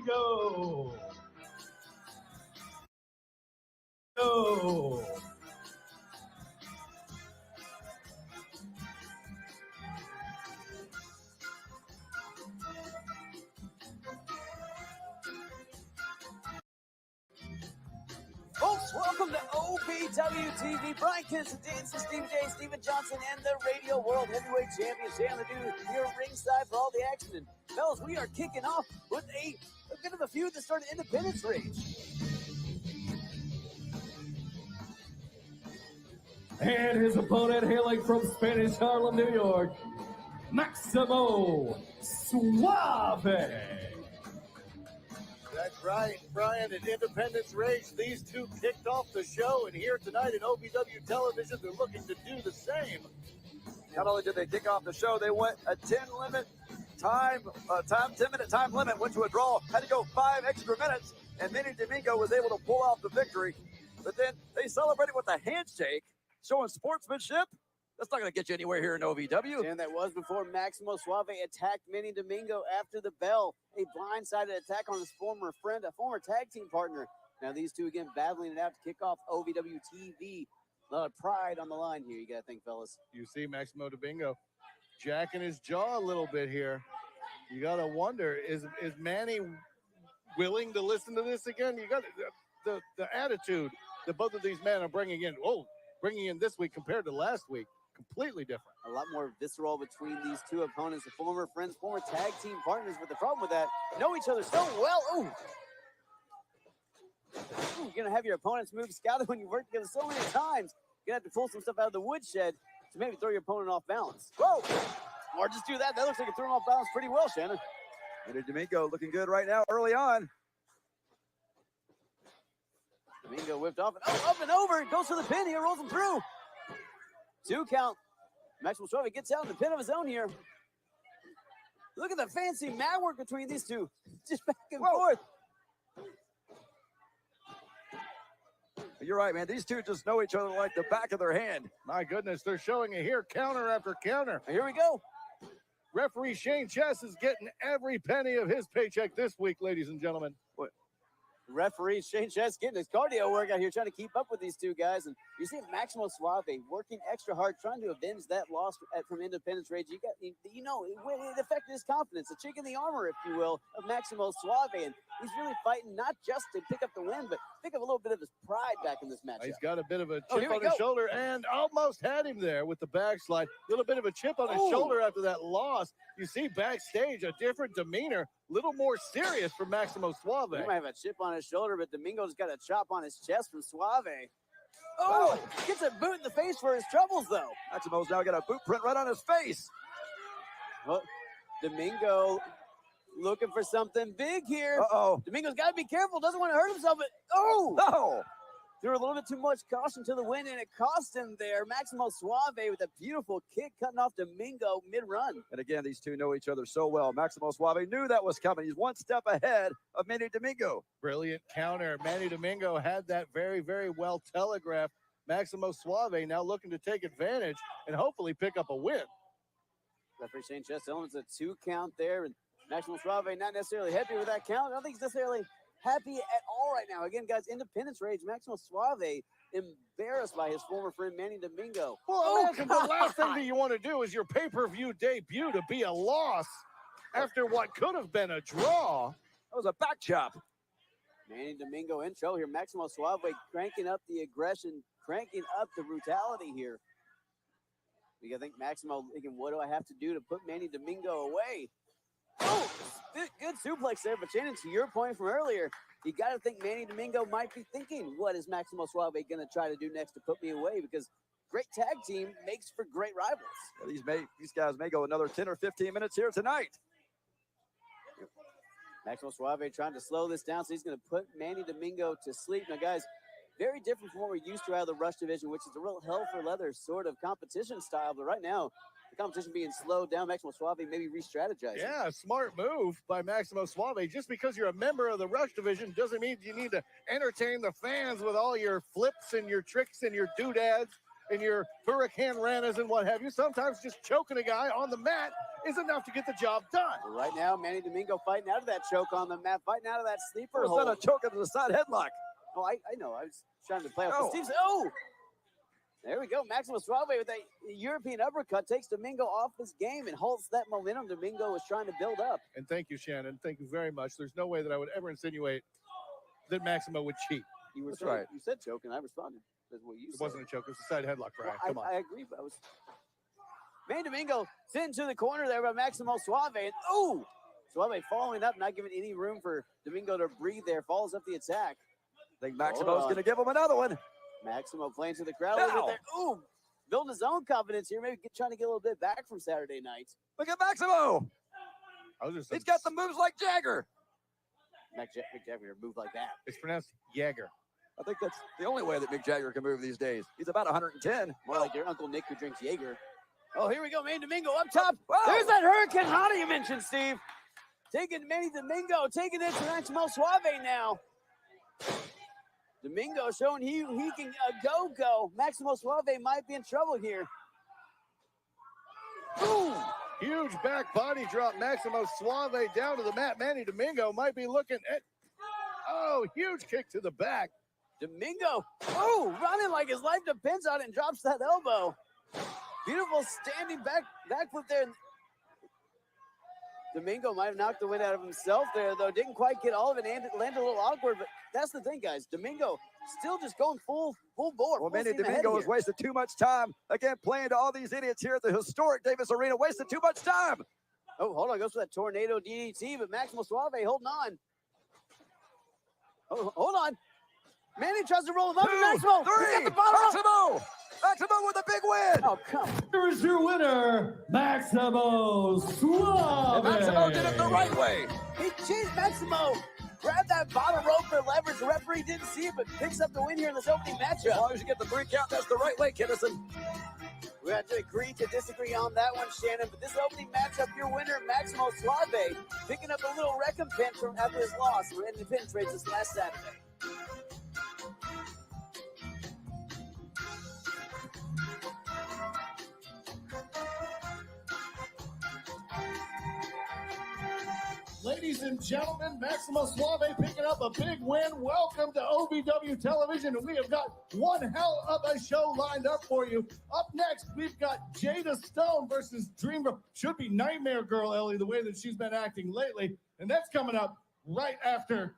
Domingo. Go. Folks, welcome to OPW TV. Brian Kinston, Dancy, Steve J, Steven Johnson, and the Radio World Heavyweight Champion Sam Ledoux here ringside for all the action. And fellas, we are kicking off with a bit of a feud that started Independence Rage. And his opponent, hailing from Spanish Harlem, New York, Maximo Suave. That's right, Brian. At Independence Rage, these two kicked off the show, and here tonight at OVW Television, they're looking to do the same. Not only did they kick off the show, they went a 10-minute time limit, went to a draw, had to go 5 extra minutes, and Manny Domingo was able to pull out the victory. But then they celebrated with a handshake, showing sportsmanship. That's not going to get you anywhere here in OVW. And that was before Maximo Suave attacked Manny Domingo after the bell. A blindsided attack on his former friend, a former tag team partner. Now these two again battling it out to kick off OVW TV. A lot of pride on the line here, you got to think, fellas. You see Maximo Domingo jacking his jaw a little bit here. You got to wonder, is Manny willing to listen to this again? You got the attitude that both of these men are bringing in this week compared to last week. Completely different. A lot more visceral between these two opponents, the former friends, former tag team partners. But the problem with that, know each other so well. Ooh, you're going to have your opponents move scouted when you work together so many times. You're going to have to pull some stuff out of the woodshed to maybe throw your opponent off balance. Whoa! Or just do that. That looks like it threw him off balance pretty well, Shannon. Manny Domingo looking good right now early on. Domingo whipped off and up and over. Goes for the pin here, rolls him through. 2 count. Maximo Suave gets out in the pin of his own here. Look at the fancy mat work between these two. Just back and forth. You're right, man. These two just know each other like the back of their hand. My goodness, they're showing it here, counter after counter. Here we go. Referee Shane Chess is getting every penny of his paycheck this week, ladies and gentlemen. Referee Shane Chess getting his cardio work out here, trying to keep up with these two guys. And you see Maximo Suave working extra hard, trying to avenge that loss from Independence Rage. It affected his confidence, the chink in the armor, if you will, of Maximo Suave. And he's really fighting not just to pick up the win, but pick up a little bit of his pride back in this match. He's got a bit of a chip on his shoulder and almost had him there with the backslide. A little bit of a chip on his shoulder after that loss. You see backstage a different demeanor, a little more serious for Maximo Suave. He might have a chip on his shoulder, but Domingo's got a chop on his chest from Suave. Oh, gets a boot in the face for his troubles, though. Maximo's now got a boot print right on his face. Well, Domingo looking for something big here. Uh-oh. Domingo's got to be careful. Doesn't want to hurt himself. But no! Threw a little bit too much caution to the wind, and it cost him there. Maximo Suave with a beautiful kick cutting off Domingo mid-run. And again, these two know each other so well. Maximo Suave knew that was coming. He's one step ahead of Manny Domingo. Brilliant counter. Manny Domingo had that very, very well telegraphed. Maximo Suave now looking to take advantage and hopefully pick up a win. Referee Shane Chess telling us a 2 count there, and Maximo Suave not necessarily happy with that count. I don't think he's necessarily happy at all right now. Again, guys, Independence Rage, Maximo Suave embarrassed by his former friend Manny Domingo. Well, imagine the last thing that you want to do is your pay-per-view debut to be a loss after what could have been a draw. That was a back chop. Manny Domingo in trouble here. Maximo Suave cranking up the aggression, cranking up the brutality here. I think Maximo thinking, what do I have to do to put Manny Domingo away? Oh, good suplex there, but Shannon, to your point from earlier, you got to think Manny Domingo might be thinking, what is Maximo Suave going to try to do next to put me away? Because great tag team makes for great rivals. Yeah, these guys may go another 10 or 15 minutes here tonight. Maximo Suave trying to slow this down, so he's going to put Manny Domingo to sleep. Now, guys, very different from what we're used to out of the Rush division, which is a real hell for leather sort of competition style. But right now, the competition being slowed down, Maximo Suave maybe re-strategizing. Yeah, smart move by Maximo Suave. Just because you're a member of the Rush division doesn't mean you need to entertain the fans with all your flips and your tricks and your doodads. and your Hurricane Ranas and what have you. Sometimes just choking a guy on the mat is enough to get the job done. But right now, Manny Domingo fighting out of that choke on the mat, fighting out of that sleeper Or hold. instead of choking to the side headlock. Oh, I know. I was trying to play off Oh. the Steve. Oh! There we go. Maximo Suave with a European uppercut takes Domingo off his game and halts that momentum Domingo was trying to build up. And thank you, Shannon. Thank you very much. There's no way that I would ever insinuate that Maximo would cheat. You were That's saying, right. You said choke, and I responded. That's what you It said. wasn't a choke. It was a side headlock, Brian. Come on. I agree, but I was. Manny Domingo sitting to the corner there by Maximo Suave. And, oh! Suave following up, not giving any room for Domingo to breathe there. Follows up the attack. I think Maximo's on. going to give him another one. Maximo playing to the crowd a little bit there. Ooh! Building his own confidence here. Maybe trying to get a little bit back from Saturday night. Look at Maximo. He's got the moves like Jagger. Mick Jagger moved like that. It's pronounced Jagger. I think that's the only way that Mick Jagger can move these days. He's about 110. More like your Uncle Nick who drinks Jaeger. Oh, here we go. Manny Domingo up top. Wow. There's that Hurricane Hana you mentioned, Steve. Taking Manny Domingo, taking it to Maximo Suave now. Domingo showing he can go. Maximo Suave might be in trouble here. Boom! Huge back body drop. Maximo Suave down to the mat. Manny Domingo might be looking at. Oh, huge kick to the back. Domingo, oh, running like his life depends on it and drops that elbow. Beautiful standing back flip there. Domingo might have knocked the wind out of himself there, though. Didn't quite get all of it and it landed a little awkward, but that's the thing, guys. Domingo still just going full bore. Well, Manny Domingo has wasted too much time. Again, playing to all these idiots here at the historic Davis Arena. Wasted too much time. Oh, hold on. Goes for that tornado DDT, but Maximo Suave holding on. Oh, hold on. Manny tries to roll him up. Two, Maximo, three. he's got the bottom rope. Maximo with a big win. Oh, come. Here is your winner, Maximo Suave. And Maximo did it the right way. Jeez, Maximo grabbed that bottom rope for leverage. The referee didn't see it, but picks up the win here in this opening As matchup. long as you get the 3 count, that's the right way, Kinnison. We have to agree to disagree on that one, Shannon. But this opening matchup, your winner, Maximo Suave, picking up a little recompense from after his loss from Independence Race this last Saturday. Ladies and gentlemen, Maximo Suave picking up a big win. Welcome to OVW Television, and we have got one hell of a show lined up for you. Up next, we've got Jada Stone versus Dream Girl. Should be Nightmare Girl, Ellie, the way that she's been acting lately. And that's coming up right after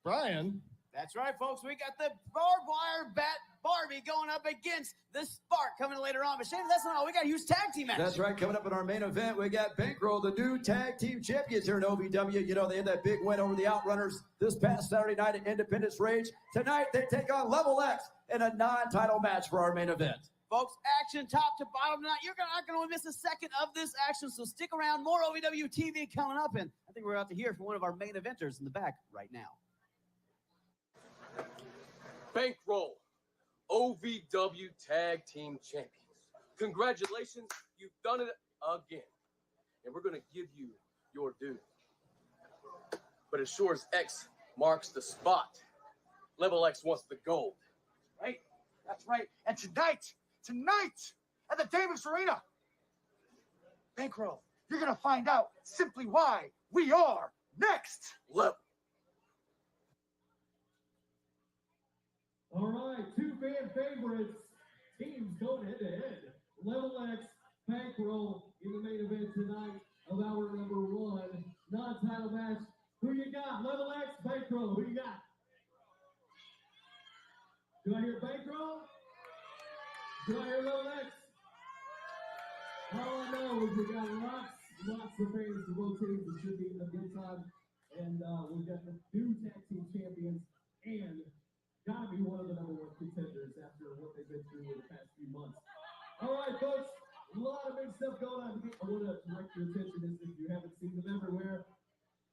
Brian. That's right, folks. We got the barbed wire bat Barbie going up against the Spark coming later on. But Shannon, that's not all. We got a huge tag team match. That's right. Coming up in our main event, we got Bankroll, the new tag team champions here in OVW. You know, they had that big win over the Outrunners this past Saturday night at Independence Rage. Tonight, they take on Level X in a non-title match for our main event. Folks, action top to bottom tonight. You're not going to miss a second of this action, so stick around. More OVW TV coming up, and I think we're about to hear from one of our main eventers in the back right now. Bankroll, OVW Tag Team Champions. Congratulations, you've done it again. And we're going to give you your due. But as sure as X marks the spot, Level X wants the gold. Right? That's right. And tonight at the Davis Arena, Bankroll, you're going to find out simply why we are next. Level. All right, two fan favorites. Teams going head-to-head. Level X, Bankroll in the main event tonight of our number one non-title match. Who you got? Level X, Bankroll. Who you got? Do I hear Bankroll? Do I hear Level X? All I know is we got lots of fans to both teams. It should be a good time. And we've got the new tag team champions and gotta be one of the number one contenders after what they've been through in the past few months. All right, folks, a lot of big stuff going on. I want to direct your attention as if you haven't seen them everywhere.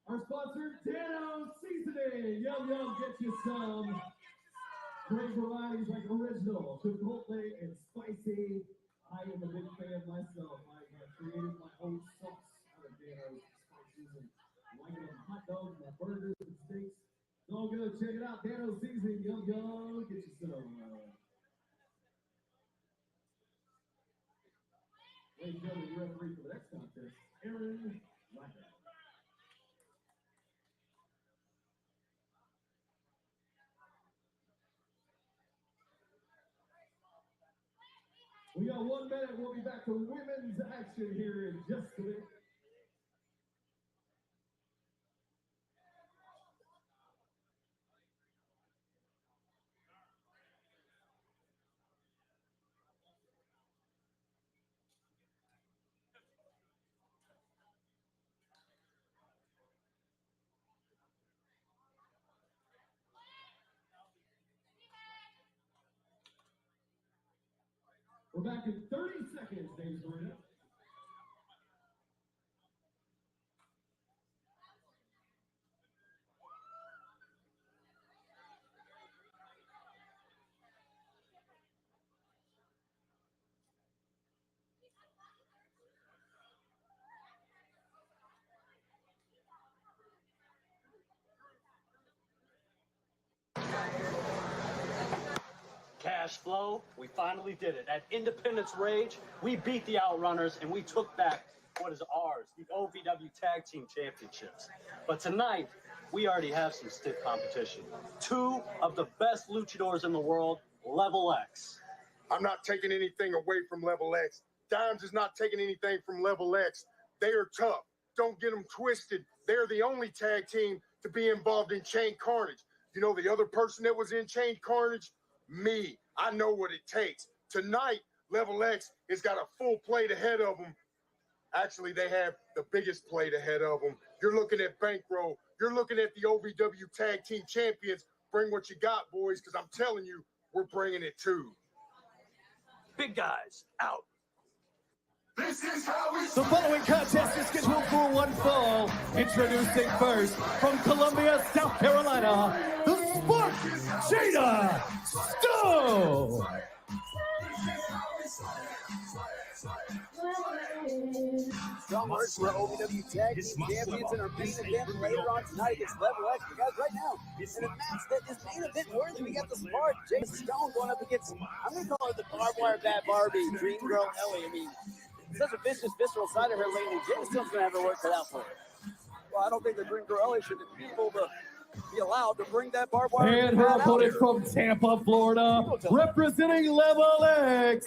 Our sponsor, Dano Seasoning. Yum, get you some great varieties like original, chipotle, and spicy. I am a big fan myself. I have created my own sauce out of Dano's spices and like it on hot dogs, my burgers, and steaks. All good. Check it out. Dano Seasoning. Yum, get you some. Ladies and gentlemen, your referee for the next contest, Aaron Lacker. We got 1 minute. We'll be back to women's action here in just a minute. We're back in 30 seconds, James Marina. Cash flow, we finally did it. At Independence Rage, we beat the Outrunners and we took back what is ours, the OVW Tag Team Championships. But tonight, we already have some stiff competition. 2 of the best luchadors in the world, Level X. I'm not taking anything away from Level X. Dimes is not taking anything from Level X. They are tough. Don't get them twisted. They're the only tag team to be involved in Chain Carnage. You know the other person that was in Chain Carnage? Me. I know what it takes. Tonight, Level X has got a full plate ahead of them. Actually, they have the biggest plate ahead of them. You're looking at Bankroll. You're looking at the OVW Tag Team Champions. Bring what you got, boys, because I'm telling you, we're bringing it too. Big guys, out. The following contest is scheduled for one fall. Introducing first, from Columbia, South Carolina, the Spark, Jada Stone. Strong words for OVW Tag Team Champions in our main event later on tonight against Level X. But guys, right now, it's in a match that is main event worthy. We got the Spark, Jada Stone going up against, I'm going to call her the barbed wire bat Barbie, Dream Girl Ellie. I mean, such a vicious, visceral side of her lately. Jada Stone's going to have her work cut out for her. Well, I don't think the Dream Girl Ellie should be able to be allowed to bring that barbed wire. And her bat out opponent here. from Tampa, Florida, representing Level X,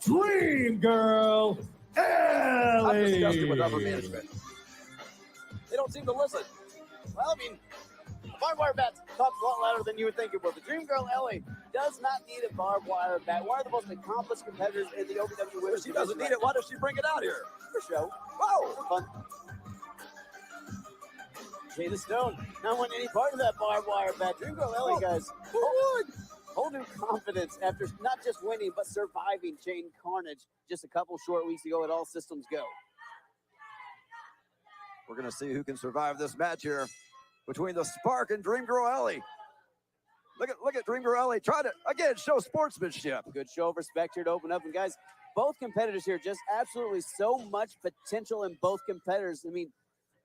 Dream Girl I'm disgusted Ellie. with upper management. They don't seem to listen. Well, I mean, the barbed wire bat talks a lot louder than you would think it would. The Dream Girl Ellie does not need a barbed wire bat. One of the most accomplished competitors in the OVW Women's She doesn't need it. Why does she bring it out here? For show. Wow, fun. Jada Stone not wanting any part of that barbed wire bat. Dream Girl Ellie, guys. Whole new confidence after not just winning, but surviving Chain Carnage just a couple short weeks ago at All Systems Go. We're going to see who can survive this match here between the Spark and Dream Girl Ellie. Look at Dream Girl Ellie try to, again, show sportsmanship. Good show of respect here to open up. And guys, both competitors here, just absolutely so much potential in both competitors. I mean,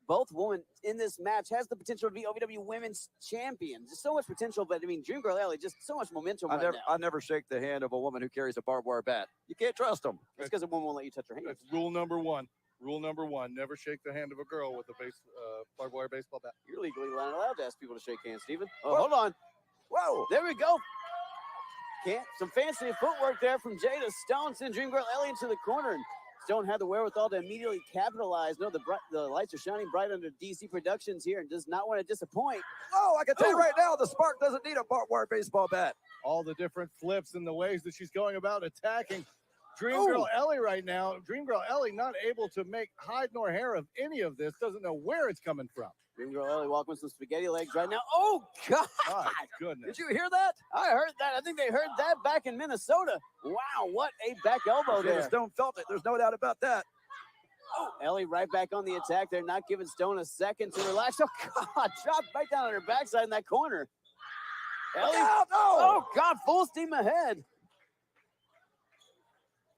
both women in this match has the potential to be OVW Women's Champions. Just so much potential, but I mean, Dream Girl Ellie, just so much momentum right now. I never shake the hand of a woman who carries a barbed wire bat. You can't trust them. That's because a woman won't let you touch her hand. That's rule number one. Rule number one: never shake the hand of a girl with a barbed wire baseball bat. You're legally not allowed to ask people to shake hands, Steven. Oh, hold on. Whoa! There we go. Some fancy footwork there from Jada Stone. Send Dream Girl Ellie into the corner. And Stone had the wherewithal to immediately capitalize. No, the lights are shining bright under DC Productions here and does not want to disappoint. Oh, I can tell you right now, the Spark doesn't need a barbed wire baseball bat. All the different flips and the ways that she's going about attacking Dream Girl Ellie right now. Dream Girl Ellie not able to make hide nor hair of any of this. Doesn't know where it's coming from. Dream Girl Ellie walking with some spaghetti legs right now. Oh, God. My goodness. Did you hear that? I heard that. I think they heard that back in Minnesota. Wow, what a back elbow Jada there. Stone felt it. There's no doubt about that. Oh, Ellie right back on the attack there, not giving Stone a second to relax. Oh, God, dropped right down on her backside in that corner. Ellie, oh, God, full steam ahead.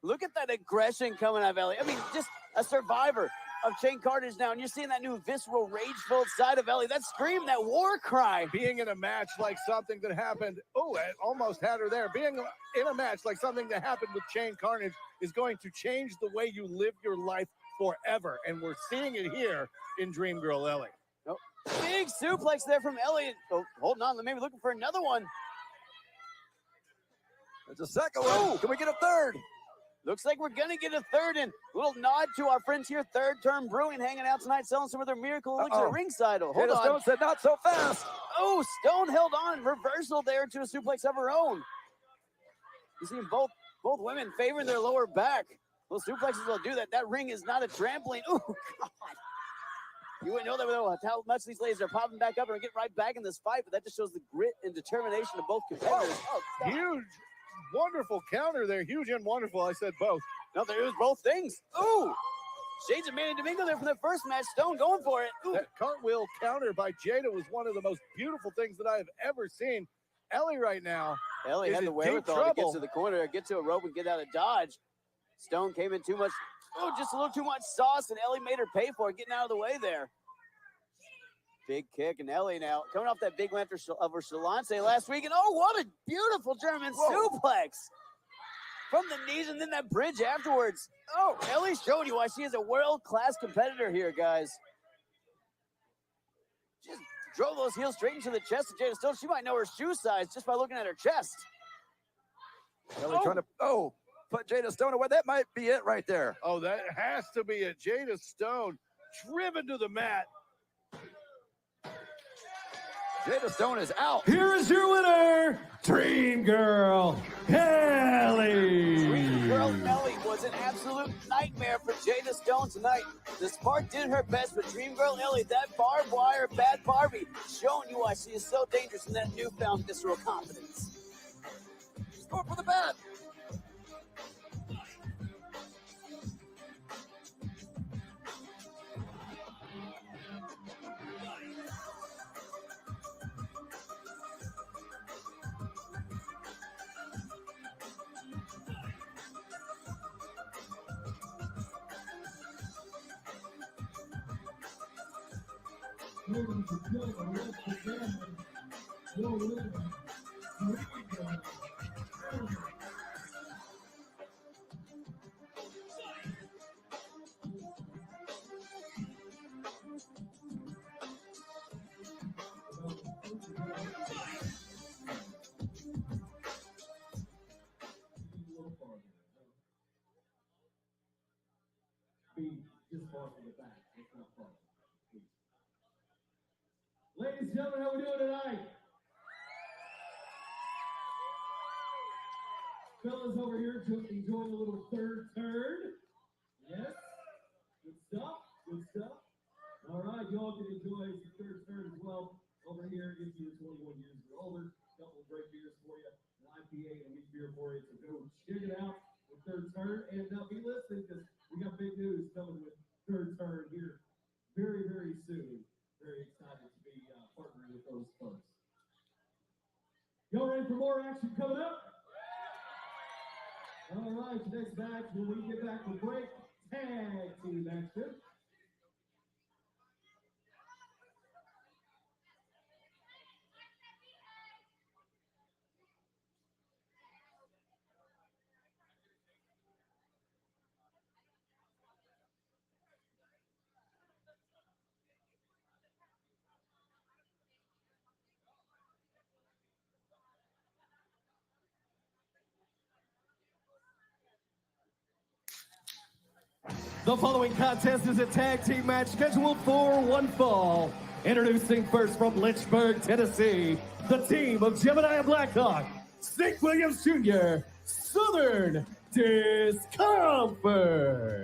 Look at that aggression coming out of Ellie. I mean, just a survivor of Chain Carnage now, and you're seeing that new visceral, rage-filled side of Ellie. That scream, that war cry. Being in a match like something that happened, it almost had her there. Being in a match like something that happened with Chain Carnage is going to change the way you live your life forever. And we're seeing it here in Dream Girl Ellie. Oh, big suplex there from Ellie. Oh, holding on, maybe looking for another one. There's a second one. Can we get a third? Looks like we're going to get a third, and a little nod to our friends here, Third Turn Brewing, hanging out tonight, selling some of their Miracle Elixir ringside. Hold Jada on. Stone said not so fast. Oh, Stone held on. Reversal there to a suplex of her own. You see both women favoring their lower back. Those suplexes will do that. That ring is not a trampoline. Oh, God. You wouldn't know that without how much these ladies are popping back up and get right back in this fight, but that just shows the grit and determination of both competitors. Oh, God. Huge, wonderful counter there. Huge and wonderful. I said both. No, there was both things. Ooh. Shades of Manny Domingo there from the first match. Stone going for it. Ooh. That cartwheel counter by Jada was one of the most beautiful things that I have ever seen. Ellie right now. Ellie had the wherewithal to get to the corner, get to a rope, and get out of dodge. Stone came in too much. Oh, just a little too much sauce, and Ellie made her pay for it, getting out of the way there. Big kick, and Ellie now coming off that big win of her Shalante last week. And oh, what a beautiful German suplex from the knees, and then that bridge afterwards. Oh, Ellie's showing you why she is a world-class competitor here, guys. Just drove those heels straight into the chest of Jada Stone. She might know her shoe size just by looking at her chest. Ellie trying to put Jada Stone away. That might be it right there. Oh, that has to be it. Jada Stone driven to the mat. Jada Stone is out. Here is your winner, Dream Girl Ellie. Dream Girl Ellie was an absolute nightmare for Jada Stone tonight. The Spark did her best, but Dream Girl Ellie, that barbed wire bad Barbie, showing you why she is so dangerous in that newfound visceral confidence. She's going for the bat. Ladies and gentlemen, let's begin. Your winner, Dream Girl Ellie. Just far from the back. It's not far. Ladies and gentlemen, how we doing tonight? Fellas over here just enjoying a little third turn. Yes? Good stuff. Good stuff. All right, y'all can enjoy some third turn as well over here if you're 21 years or older. A couple of great beers for you, an IPA and a wheat beer for you. So go check it out with third turn and be listening because we got big news coming with third turn here very, very soon. Very excited to be partnering with those folks. Y'all ready for more action coming up? All right, next match, when we get back from break, tag team action. The following contest is a tag team match scheduled for one fall. Introducing first from Lynchburg, Tennessee, the team of Gemini Blackhawk, St. Williams Jr., Southern Discomfort.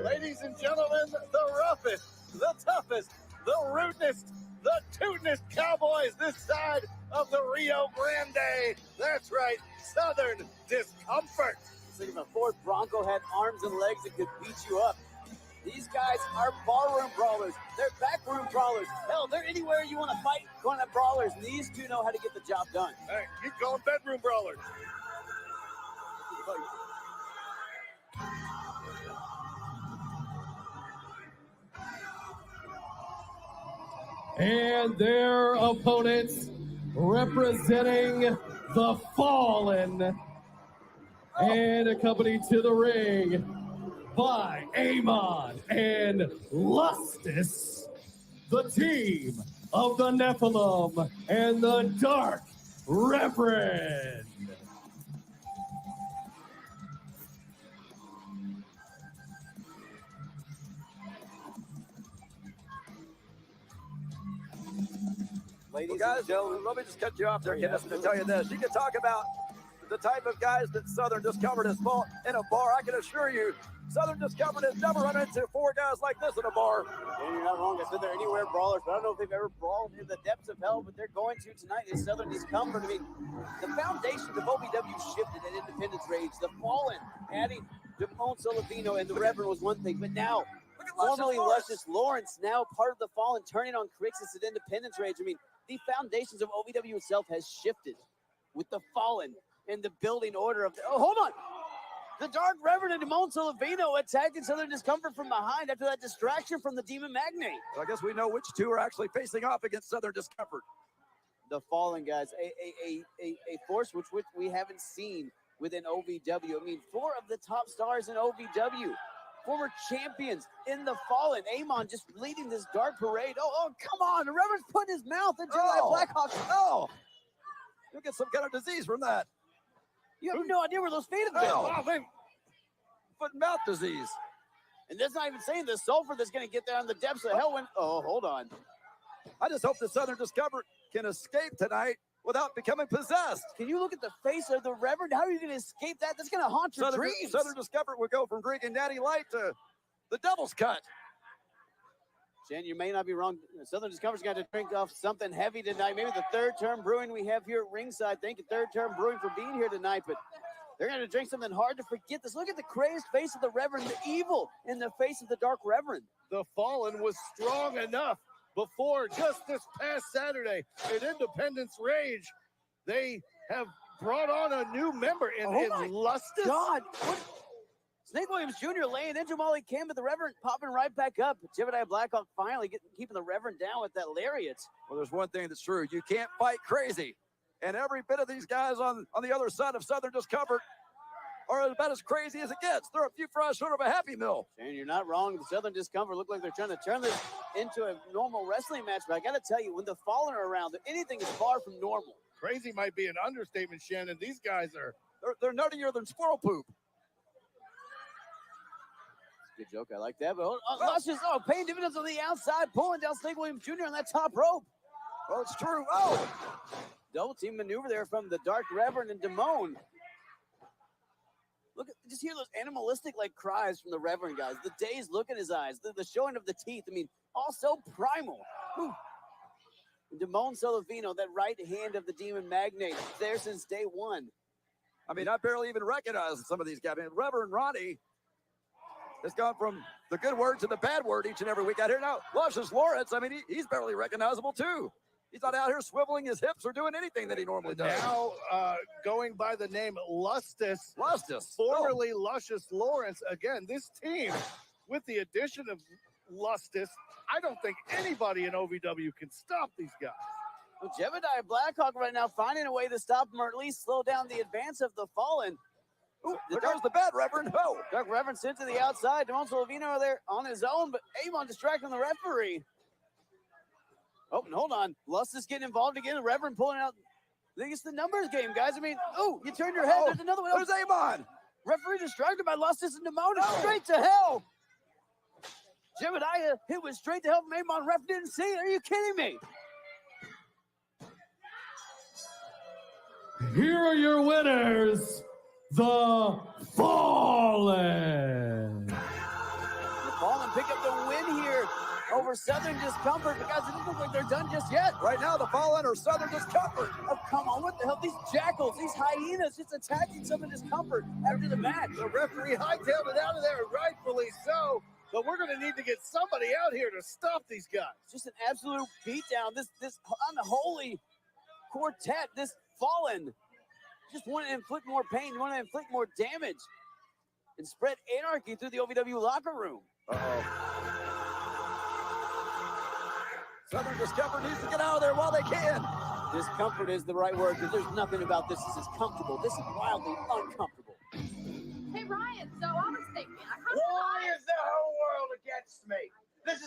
Ladies and gentlemen, the roughest, the toughest, the rudest, the tootinest Cowboys this side of the Rio Grande. That's right, Southern Discomfort. It's like if a Ford Bronco had arms and legs that could beat you up. These guys are barroom brawlers. They're backroom brawlers. Hell, they're anywhere you want to fight, going at brawlers. And these two know how to get the job done. Hey, keep going bedroom brawlers. And their opponents representing the Fallen and accompanied to the ring by Amon and Lustus, the team of the Nephilim and the Dark Reverend. Ladies Well, guys, and gentlemen, let me just cut you off there, Kenneth, to tell you this. You can talk about the type of guys that Southern Discovered has fought in a bar. I can assure you, Southern Discovered has never run into 4 guys like this in a bar. and you're not wrong. I said they're anywhere brawlers, but I don't know if they've ever brawled in the depths of hell, but they're going to tonight in Southern Discomfort. I mean, the foundations of OVW shifted at Independence Rage. The Fallen, adding Damone Solovino and the Reverend was one thing, but now, Look at Luscious formerly Lawrence. Luscious Lawrence, now part of the Fallen, turning on Crixus at Independence Rage. I mean, the foundations of OVW itself has shifted with the Fallen and the building order of oh, hold on. The Dark Reverend and Damone Solovino attacking Southern Discomfort from behind after that distraction from the Demon Magnate. So I guess we know which two are actually facing off against Southern Discomfort. The Fallen guys, a force which we haven't seen within OVW. I mean, 4 of the top stars in OVW, former champions in the Fallen. Amon just leading this dark parade. Oh, come on. The Reverend's putting his mouth into that Blackhawk. Oh, you'll get some kind of disease from that. You have no idea where those feet have been. Oh, foot and mouth disease. And that's not even saying the sulfur that's going to get there in the depths of hell when, oh, hold on. I just hope the Southern Discovered can escape tonight without becoming possessed. Can you look at the face of the Reverend? How are you going to escape that? That's going to haunt your dreams. Southern Discovered will go from drinking Natty Light to the Devil's Cut. Jen, you may not be wrong. Southern Discovery's got to drink off something heavy tonight. Maybe the Third Term Brewing we have here at ringside. Thank you, Third Term Brewing, for being here tonight. But they're going to drink something hard to forget this. Look at the crazed face of the Reverend, the evil in the face of the Dark Reverend. The Fallen was strong enough before just this past Saturday at Independence Rage. They have brought on a new member in Lustus. God, what? Snake Williams Jr. laying into Molly Kim, but the Reverend popping right back up. Jebediah Blackhawk finally keeping the Reverend down with that lariat. Well, there's one thing that's true. You can't fight crazy. And every bit of these guys on the other side of Southern Discomfort are about as crazy as it gets. They're a few fries short of a Happy Meal. And you're not wrong. The Southern Discomfort look like they're trying to turn this into a normal wrestling match. But I got to tell you, when the Fallen are around, anything is far from normal. Crazy might be an understatement, Shannon. These guys are... They're nuttier than squirrel poop. Good joke. I like that. But Luscious, paying dividends on the outside, pulling down Snake Williams Jr. on that top rope. Well, it's true. Oh! Double team maneuver there from the Dark Reverend and Damone. Look, just hear those animalistic like cries from the Reverend guys. The dazed look in his eyes, the showing of the teeth. I mean, also primal. Whew. Damone Solovino, that right hand of the Demon Magnate, there since day one. I mean, I barely even recognize some of these guys. I mean, Reverend Ronnie has gone from the good word to the bad word each and every week out here. Now, Luscious Lawrence, I mean, he's barely recognizable too. He's not out here swiveling his hips or doing anything that he normally does. Now, going by the name Lustus, Lustus, formerly Luscious Lawrence. Again, this team, with the addition of Lustus, I don't think anybody in OVW can stop these guys. Well, Jebediah Blackhawk right now finding a way to stop him or at least slow down the advance of the Fallen. Ooh, there goes the bad Reverend. Oh, Dark Reverend sent to the outside. Damone Solovino there on his own, but Amon distracting the referee. Oh, and hold on. Lustus getting involved again. The Reverend pulling out. I think it's the numbers game, guys. I mean, you turned your head. There's another one. There's Amon. Referee distracted by Lustus and Damone. Straight to hell. Jebediah hit was straight to hell from Amon. Ref didn't see it. Are you kidding me? Here are your winners, the Fallen. The Fallen pick up the win here over Southern Discomfort. But guys, it doesn't look like they're done just yet. Right now, the Fallen are Southern Discomfort. Oh, come on. What the hell? These jackals, these hyenas just attacking Southern Discomfort after the match. The referee hightailed it out of there, rightfully so. But we're going to need to get somebody out here to stop these guys. Just an absolute beatdown. This unholy quartet, this Fallen, just want to inflict more pain, want to inflict more damage, and spread anarchy through the OVW locker room. Uh-oh. Southern Discomfort needs to get out of there while they can. Discomfort is the right word, because there's nothing about this that is comfortable. This is wildly uncomfortable. Hey, Ryan, so I was thinking, I kind of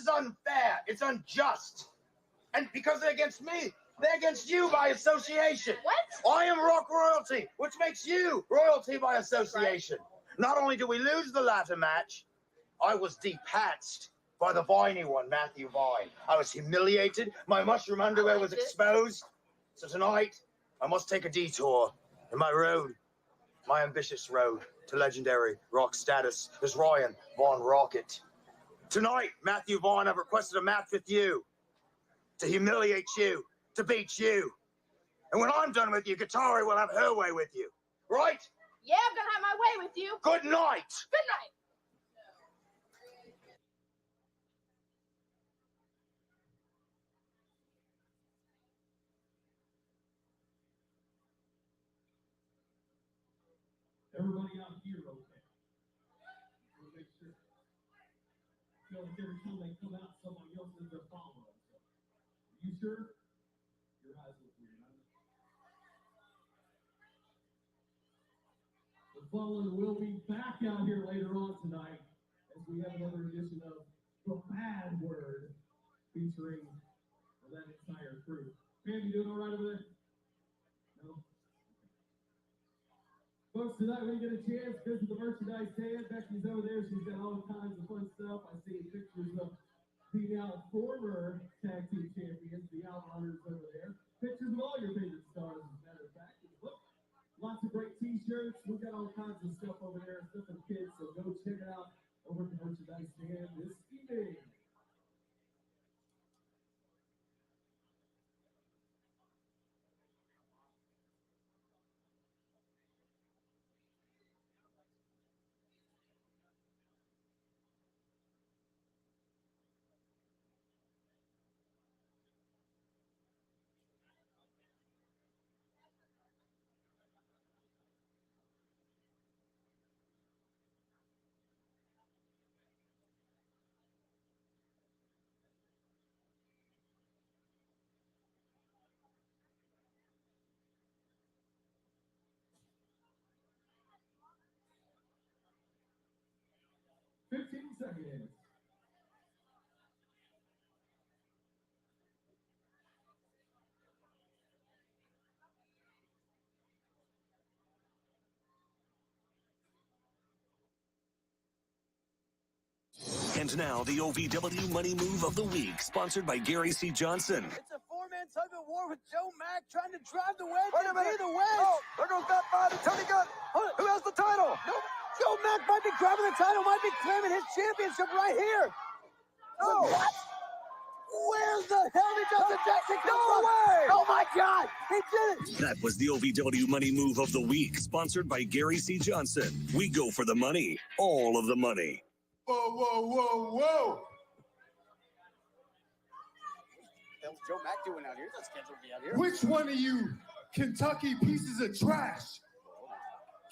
is unfair. It's unjust. And because they're against me, they're against you by association. What? I am Rock Royalty, which makes you royalty by association. Right. Not only do we lose the ladder match, I was depatsed by the viney one, Matthew Vine. I was humiliated. My mushroom underwear was exposed. So tonight, I must take a detour in my road, my ambitious road to legendary rock status as Ryan Von Rocket. Tonight, Matthew Vine, I've requested a match with you to humiliate you, to beat you. And when I'm done with you, Katari will have her way with you. Right? Yeah, I'm gonna have my way with you. Good night. Good night. Everybody out here, okay? We'll make sure. Feel like every time they come out, somebody else is their follow-up. Are you sure? Your eyes look weird. The following will be back out here later on tonight as we have another edition of The Bad Word featuring that entire crew. Pam, you doing all right over there? No? Folks, tonight when you get a chance, visit the merchandise stand. Becky's over there. She's got all kinds of fun stuff. I see pictures of the now former tag team champions, the Outrunners over there. Pictures of all your favorite stars, as a matter of fact. Look, lots of great t-shirts. We've got all kinds of stuff over there, stuff for kids. So go check it out over at the merchandise stand this evening. Seconds. And now the OVW Money Move of the Week, sponsored by Gary C. Johnson. It's a four-man tug of war with Joe Mack trying to drive the wedge. Wait a minute. The wedge. Oh, there goes that fight to Tony Gunn. Who has the title? No, Joe Mack might be grabbing the title, might be claiming his championship right here. Oh. What? Where's the hell did Justin Jackson come No from? way! Oh my God, he did it! That was the OVW Money Move of the Week, sponsored by Gary C. Johnson. We go for the money, all of the money. Whoa, whoa, whoa, whoa. How's Joe Mack doing out here? He's not scheduled to be out here. Which one of you Kentucky pieces of trash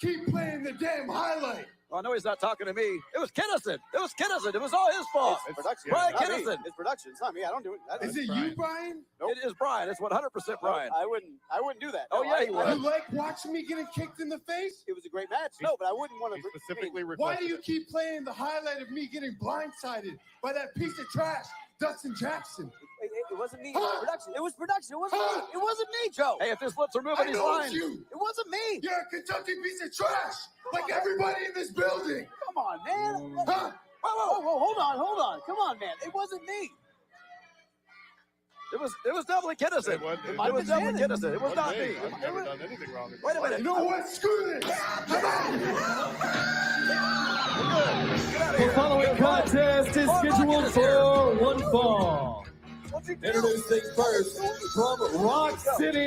keep playing the damn highlight? Oh, no, he's not talking to me. It was Kinnison. It was Kinnison. It was all his fault. It's production. Brian Not me. Kinnison. It's production. It's not me. I don't do it. Is it you, Brian? Nope. It is Brian. It's 100% Brian. I wouldn't do that. Oh, No, yeah, he would. You like watching me getting kicked in the face? It was a great match. No, but I wouldn't want to. Specifically Why do you keep playing the highlight of me getting blindsided by that piece of trash, Dustin Jackson? It wasn't me. It was production. It was production. It wasn't me. It wasn't me, Joe. Hey, if his lips are moving, I he's know lying. it's you. It wasn't me. You're a Kentucky piece of trash, like everybody in this building. Come on, man. Huh? Whoa, hold on. Come on, man. It wasn't me. It was definitely Kinnison. It was- It was definitely Kinnison. It was not me. I've never done anything wrong. Wait a minute. You know what? Screw this. The following contest is scheduled for one fall. Introducing first from Rock City,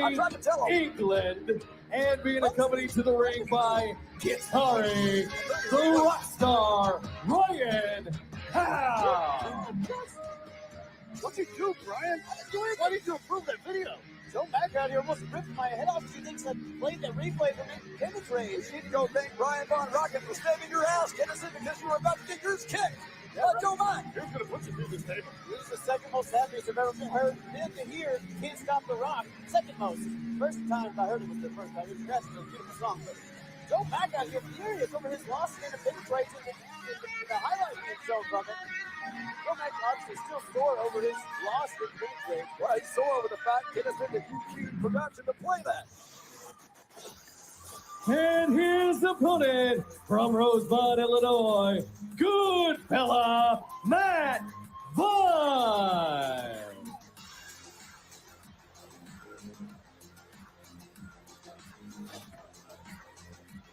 England, and being accompanied to the ring by Katari, the Rockstar, Ryan Howe. What'd you do, Brian? I didn't do anything. Why did you approve that video? Joe Mack out here almost ripped my head off. She thinks I played that replay from Independence Range. You need to go thank Brian Von Rocket for saving your ass, Kinnison, because you were about to get yours kicked. Joe Mack. Who's going to put you through this table? This is the second most happiest I've ever heard. Fifth to hear Can't Stop the Rock. Second most. First time I heard it was the first time. It was a beautiful song. But Joe Mack out here furious over his loss in Independence Range and the highlight being shown from it. Mack obviously still sore over his loss in Kingsway. Well, he's sore over the fact Kinnison that you forgot to play that. And his opponent from Rosebud, Illinois, good fella, Matt Vine.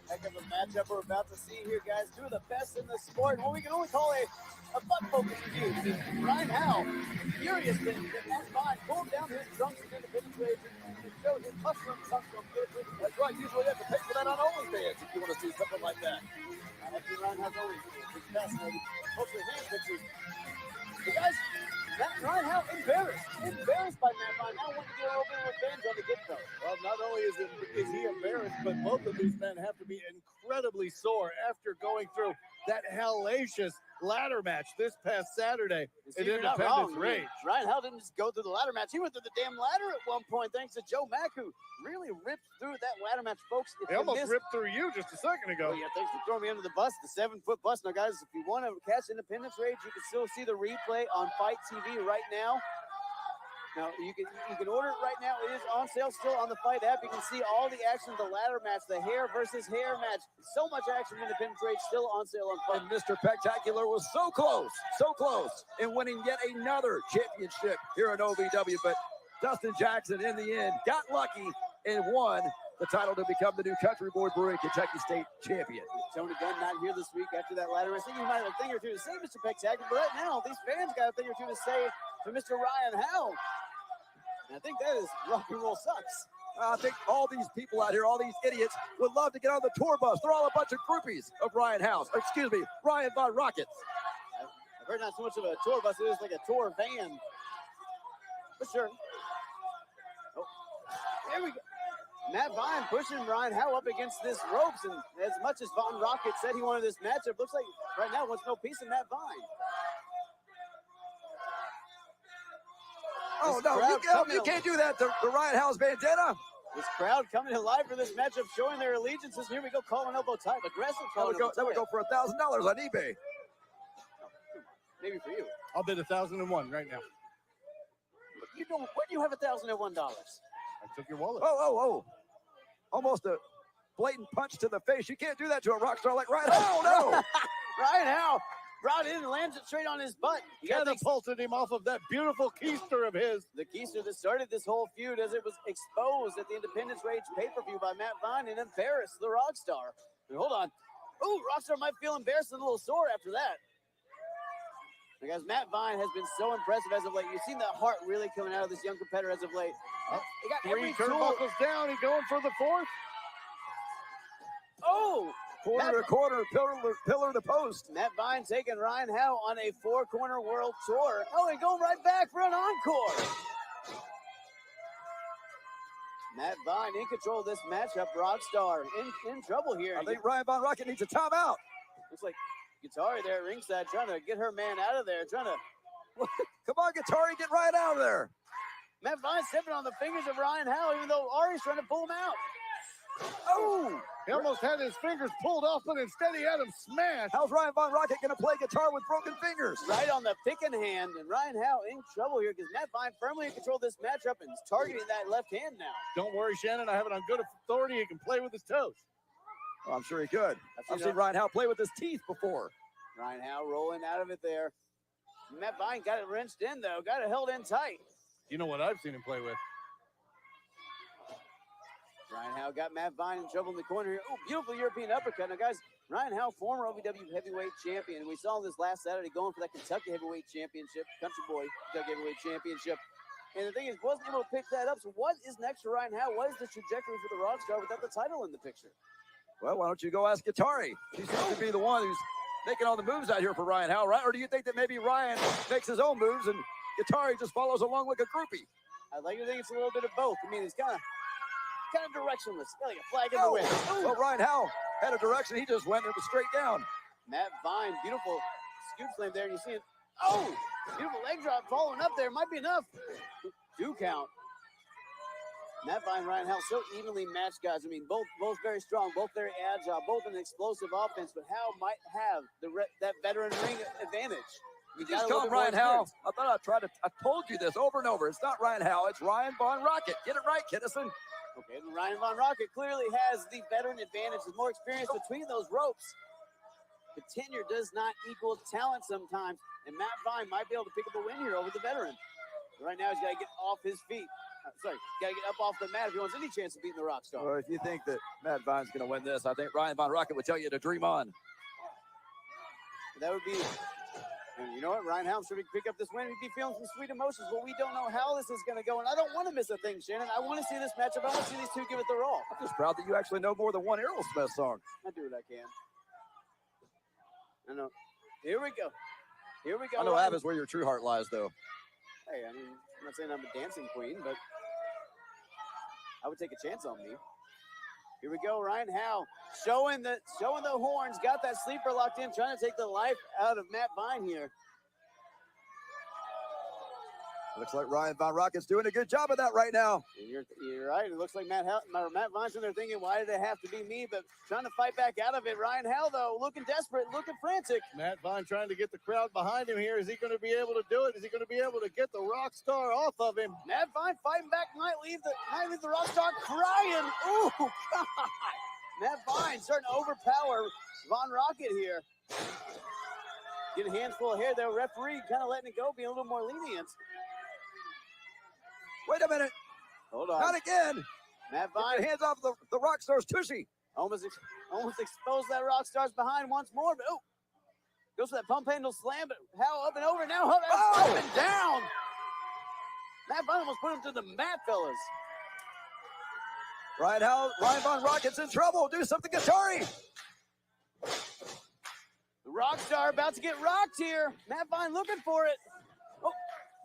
Heck of a matchup we're about to see here, guys. Two of the best in the sport. What we can only call a butt-focused review. Ryan Howe, furious that Matt Vine pulled down his trunks in Independence Rage and showed his muscle trunks on beautifully. That's right. Usually you have to pay for that on OnlyFans if you want to see something like that. I like the Ryan Howe's OnlyFans. It's fascinating. Hopefully, hand pictures. But guys, Ryan Howe embarrassed by Matt Vine. Now want to get a little bit of revenge on the get-go. Well, not only is he embarrassed, but both of these men have to be incredibly sore after going through that hellacious ladder match this past Saturday in Independence Rage. Ryan Howe didn't just go through the ladder match. He went through the damn ladder at one point, thanks to Joe Mack, who really ripped through that ladder match, folks. He almost ripped through you just a second ago. Oh, yeah, thanks for throwing me under the bus, the 7-foot bus. Now, guys, if you want to catch Independence Rage, you can still see the replay on Fight TV right now. Now, you can order it right now. It is on sale still on the Fight app. You can see all the action of the ladder match, the hair versus hair match. So much action in Independence Rage still on sale on Fight. And Mr. Spectacular was so close in winning yet another championship here in OVW. But Dustin Jackson, in the end, got lucky and won the title to become the new Country Boy Brewing Kentucky State champion. Tony Gunn not here this week after that ladder match. I think he might have a thing or two to say, Mr. Spectacular. But right now, these fans got a thing or two to say to Mr. Ryan Howe. And I think that is rock and roll sucks. I think all these people out here, all these idiots, would love to get on the tour bus. They're all a bunch of groupies of Ryan Von Rockets. I've heard not so much of a tour bus, it is like a tour van. For sure. Oh, there we go. Matt Vine pushing Ryan Howe up against this ropes, and as much as Von Rocket said he wanted this matchup, looks like right now wants no piece of Matt Vine. Oh, no, you can't do that to Ryan Howe's bandana. This crowd coming alive for this matchup, showing their allegiances. Here we go, calling elbow tie, aggressive. That would go for $1,000 on eBay. Maybe for you. I'll bid 1,001 right now. You don't. Where do you have $1,001? I took your wallet. Oh. Almost a blatant punch to the face. You can't do that to a rock star like Ryan Howe. No. Ryan Howe brought in and lands it straight on his butt. He catapulted him off of that beautiful keister of his. The keister that started this whole feud as it was exposed at the Independence Rage pay-per-view by Matt Vine and embarrassed the Rockstar. And hold on. Ooh, Rockstar might feel embarrassed and a little sore after that. Because Matt Vine has been so impressive as of late. You've seen the heart really coming out of this young competitor as of late. He got 3 turnbuckles down. He's going for the 4th. Oh! Corner to corner, pillar to post. Matt Vine taking Ryan Howe on a 4-corner world tour. Oh, and going right back for an encore. Matt Vine in control of this matchup. Rockstar in trouble here. I think Ryan Von Rocket needs a timeout. Looks like Guitari there at ringside trying to get her man out of there. Trying to. Come on, Guitari, get Ryan out of there. Matt Vine stepping on the fingers of Ryan Howe, even though Ari's trying to pull him out. Oh! He almost had his fingers pulled off, but instead he had him smashed. How's Ryan Von Rocket going to play guitar with broken fingers? Right on the picking hand, and Ryan Howe in trouble here because Matt Vine firmly in control of this matchup and is targeting that left hand now. Don't worry, Shannon. I have it on good authority. He can play with his toes. Oh, I'm sure he could. I've seen Ryan Howe play with his teeth before. Ryan Howe rolling out of it there. Matt Vine got it wrenched in, though. Got it held in tight. You know what I've seen him play with? Ryan Howe got Matt Vine in trouble in the corner here. Oh, beautiful European uppercut. Now, guys, Ryan Howe, former OVW heavyweight champion. And we saw this last Saturday going for that Kentucky heavyweight championship, Country Boy Kentucky heavyweight championship. And the thing is, wasn't able to pick that up. So what is next for Ryan Howe? What is the trajectory for the Rockstar without the title in the picture? Well, why don't you go ask Guitari? She seems to be the one who's making all the moves out here for Ryan Howe, right? Or do you think that maybe Ryan makes his own moves and Guitari just follows along like a groupie? I'd like to think it's a little bit of both. I mean, it's kind of directionless, like a flag in the wind. Well, Ryan Howe had a direction. He just went. It was straight down. Matt Vine, beautiful scoop slam there. And you see it. Oh, beautiful leg drop following up there. Might be enough. 2 count. Matt Vine, Ryan Howe, so evenly matched guys. I mean, both very strong, both very agile, both an explosive offense. But Howe might have that veteran ring advantage. You gotta just call look him at more Ryan Howell. experience. I told you this over and over. It's not Ryan Howell. It's Ryan Von Rocket. Get it right, Kinnison. Okay, and Ryan Von Rocket clearly has the veteran advantage with more experience between those ropes. But tenure does not equal talent sometimes, and Matt Vine might be able to pick up a win here over the veteran. But right now, he's got to get off his feet. Got to get up off the mat if he wants any chance of beating the Rockstar. Well, if you think that Matt Vine's going to win this, I think Ryan Von Rocket would tell you to dream on. That would be, and you know what, Ryan Helms should pick up this win. He'd be feeling some sweet emotions, but we don't know how this is going to go. And I don't want to miss a thing, Shannon. I want to see this matchup. I want to see these two give it their all. I'm just proud that you actually know more than one Aerosmith song. I do what I can. I know. Here we go. Here we go. I know Av is where your true heart lies, though. Hey, I mean, I'm not saying I'm a dancing queen, but I would take a chance on me. Here we go, Ryan Howe showing the horns, got that sleeper locked in, trying to take the life out of Matt Vine here. Looks like Ryan Von Rocket's doing a good job of that right now. And you're right. It looks like Matt Vine's in there thinking, why did it have to be me? But trying to fight back out of it. Ryan Howe, though, looking desperate, looking frantic. Matt Vine trying to get the crowd behind him here. Is he going to be able to do it? Is he going to be able to get the Rockstar off of him? Matt Vine fighting back, might leave the Rockstar crying. Ooh, God. Matt Vine starting to overpower Von Rocket here. Getting a handful of hair there. Referee kind of letting it go, being a little more lenient. Wait a minute. Hold on. Not again. Matt Get Vine your hands off the Rockstar's tushy. almost exposed that Rockstar's behind once more, but goes for that pump handle slam, but Howe up and over now. Howe up and down. Matt Vine almost put him to the mat, fellas. Ryan Von Rocket's in trouble. Do something, Guittari. The Rockstar about to get rocked here. Matt Vine looking for it. Oh,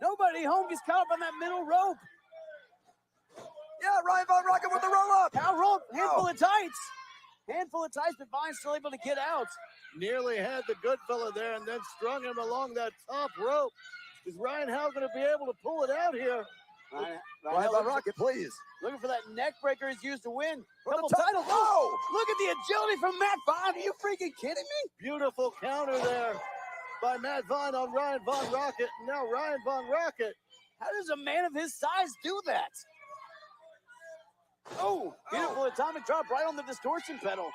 nobody home gets caught up on that middle rope. Yeah, Ryan Von Rocket with the roll up. How rope, handful of tights. Handful of tights, but Vine's still able to get out. Nearly had the good fella there and then strung him along that top rope. Is Ryan Howe going to be able to pull it out here? Ryan Von Rocket, please. Looking for that neck breaker he's used to win. For Couple the top- titles. Oh! Look at the agility from Matt Vine. Are you freaking kidding me? Beautiful counter there by Matt Vine on Ryan Von Rocket. Now Ryan Von Rocket. How does a man of his size do that? Oh, beautiful atomic drop right on the distortion pedal.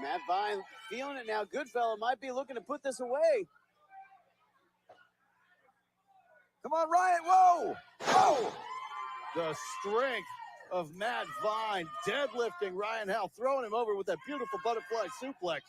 Matt Vine feeling it now. Goodfella might be looking to put this away. Come on, Ryan. Whoa. Whoa. The strength of Matt Vine deadlifting Ryan Howe, throwing him over with that beautiful butterfly suplex.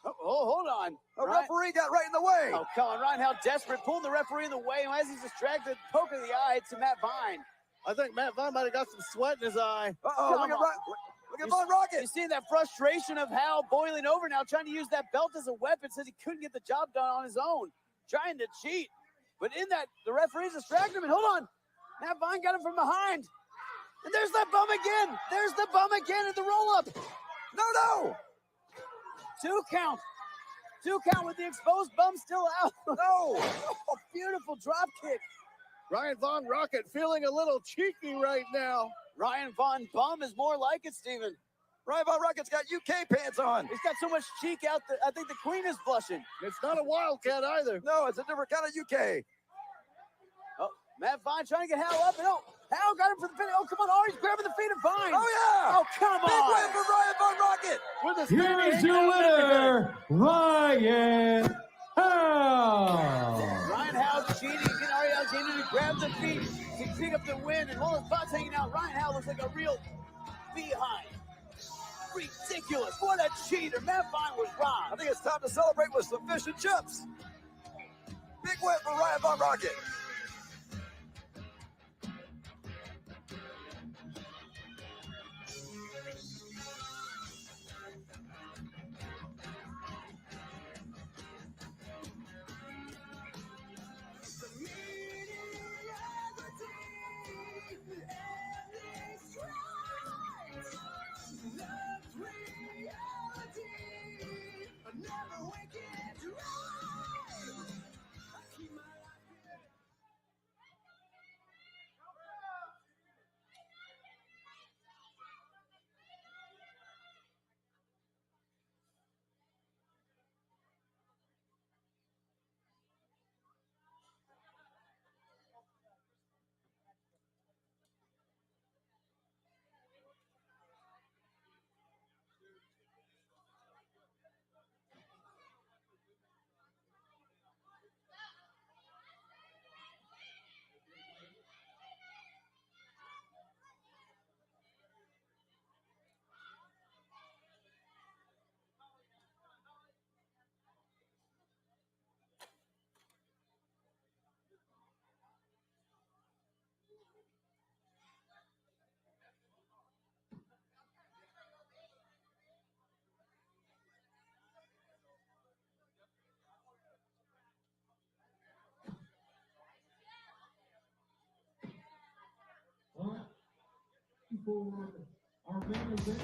Oh, hold on. A referee got right in the way. Oh, come on. Ryan Howe desperate, pulling the referee in the way. And as he's distracted, poke of the eye to Matt Vine. I think Matt Vine might have got some sweat in his eye. Uh-oh, look at Von Rocket. You see that frustration of Howe boiling over now, trying to use that belt as a weapon, says he couldn't get the job done on his own, trying to cheat. But in that, the referee's distracted him. And hold on. Matt Vine got him from behind. And there's that bum again. There's the bum again at the roll-up. No. 2 count. 2 count with the exposed bum still out. No. Oh, beautiful drop kick. Ryan Von Rocket feeling a little cheeky right now. Ryan Von Bum is more like it, Steven. Ryan Von Rocket's got UK pants on. He's got so much cheek out there. I think the queen is blushing. It's not a Wildcat either. No, it's a different kind of UK. Oh, Matt Vine trying to get Howe up. And Howe got him for the finish. Oh, come on. Oh, he's grabbing the feet of Vine. Oh, yeah. Oh, come Big on. win for Ryan Von Rocket. With a Here's your winner, Ryan Howe. Ryan Howe's cheating. Getting Ari Alexander to grab the feet to pick up the win. And while his butt's hanging out, Ryan Howe looks like a real behind. Ridiculous. What a cheater. Matt Vine was wrong. I think it's time to celebrate with some fish and chips. Big win for Ryan Von Rocket. forward our main event.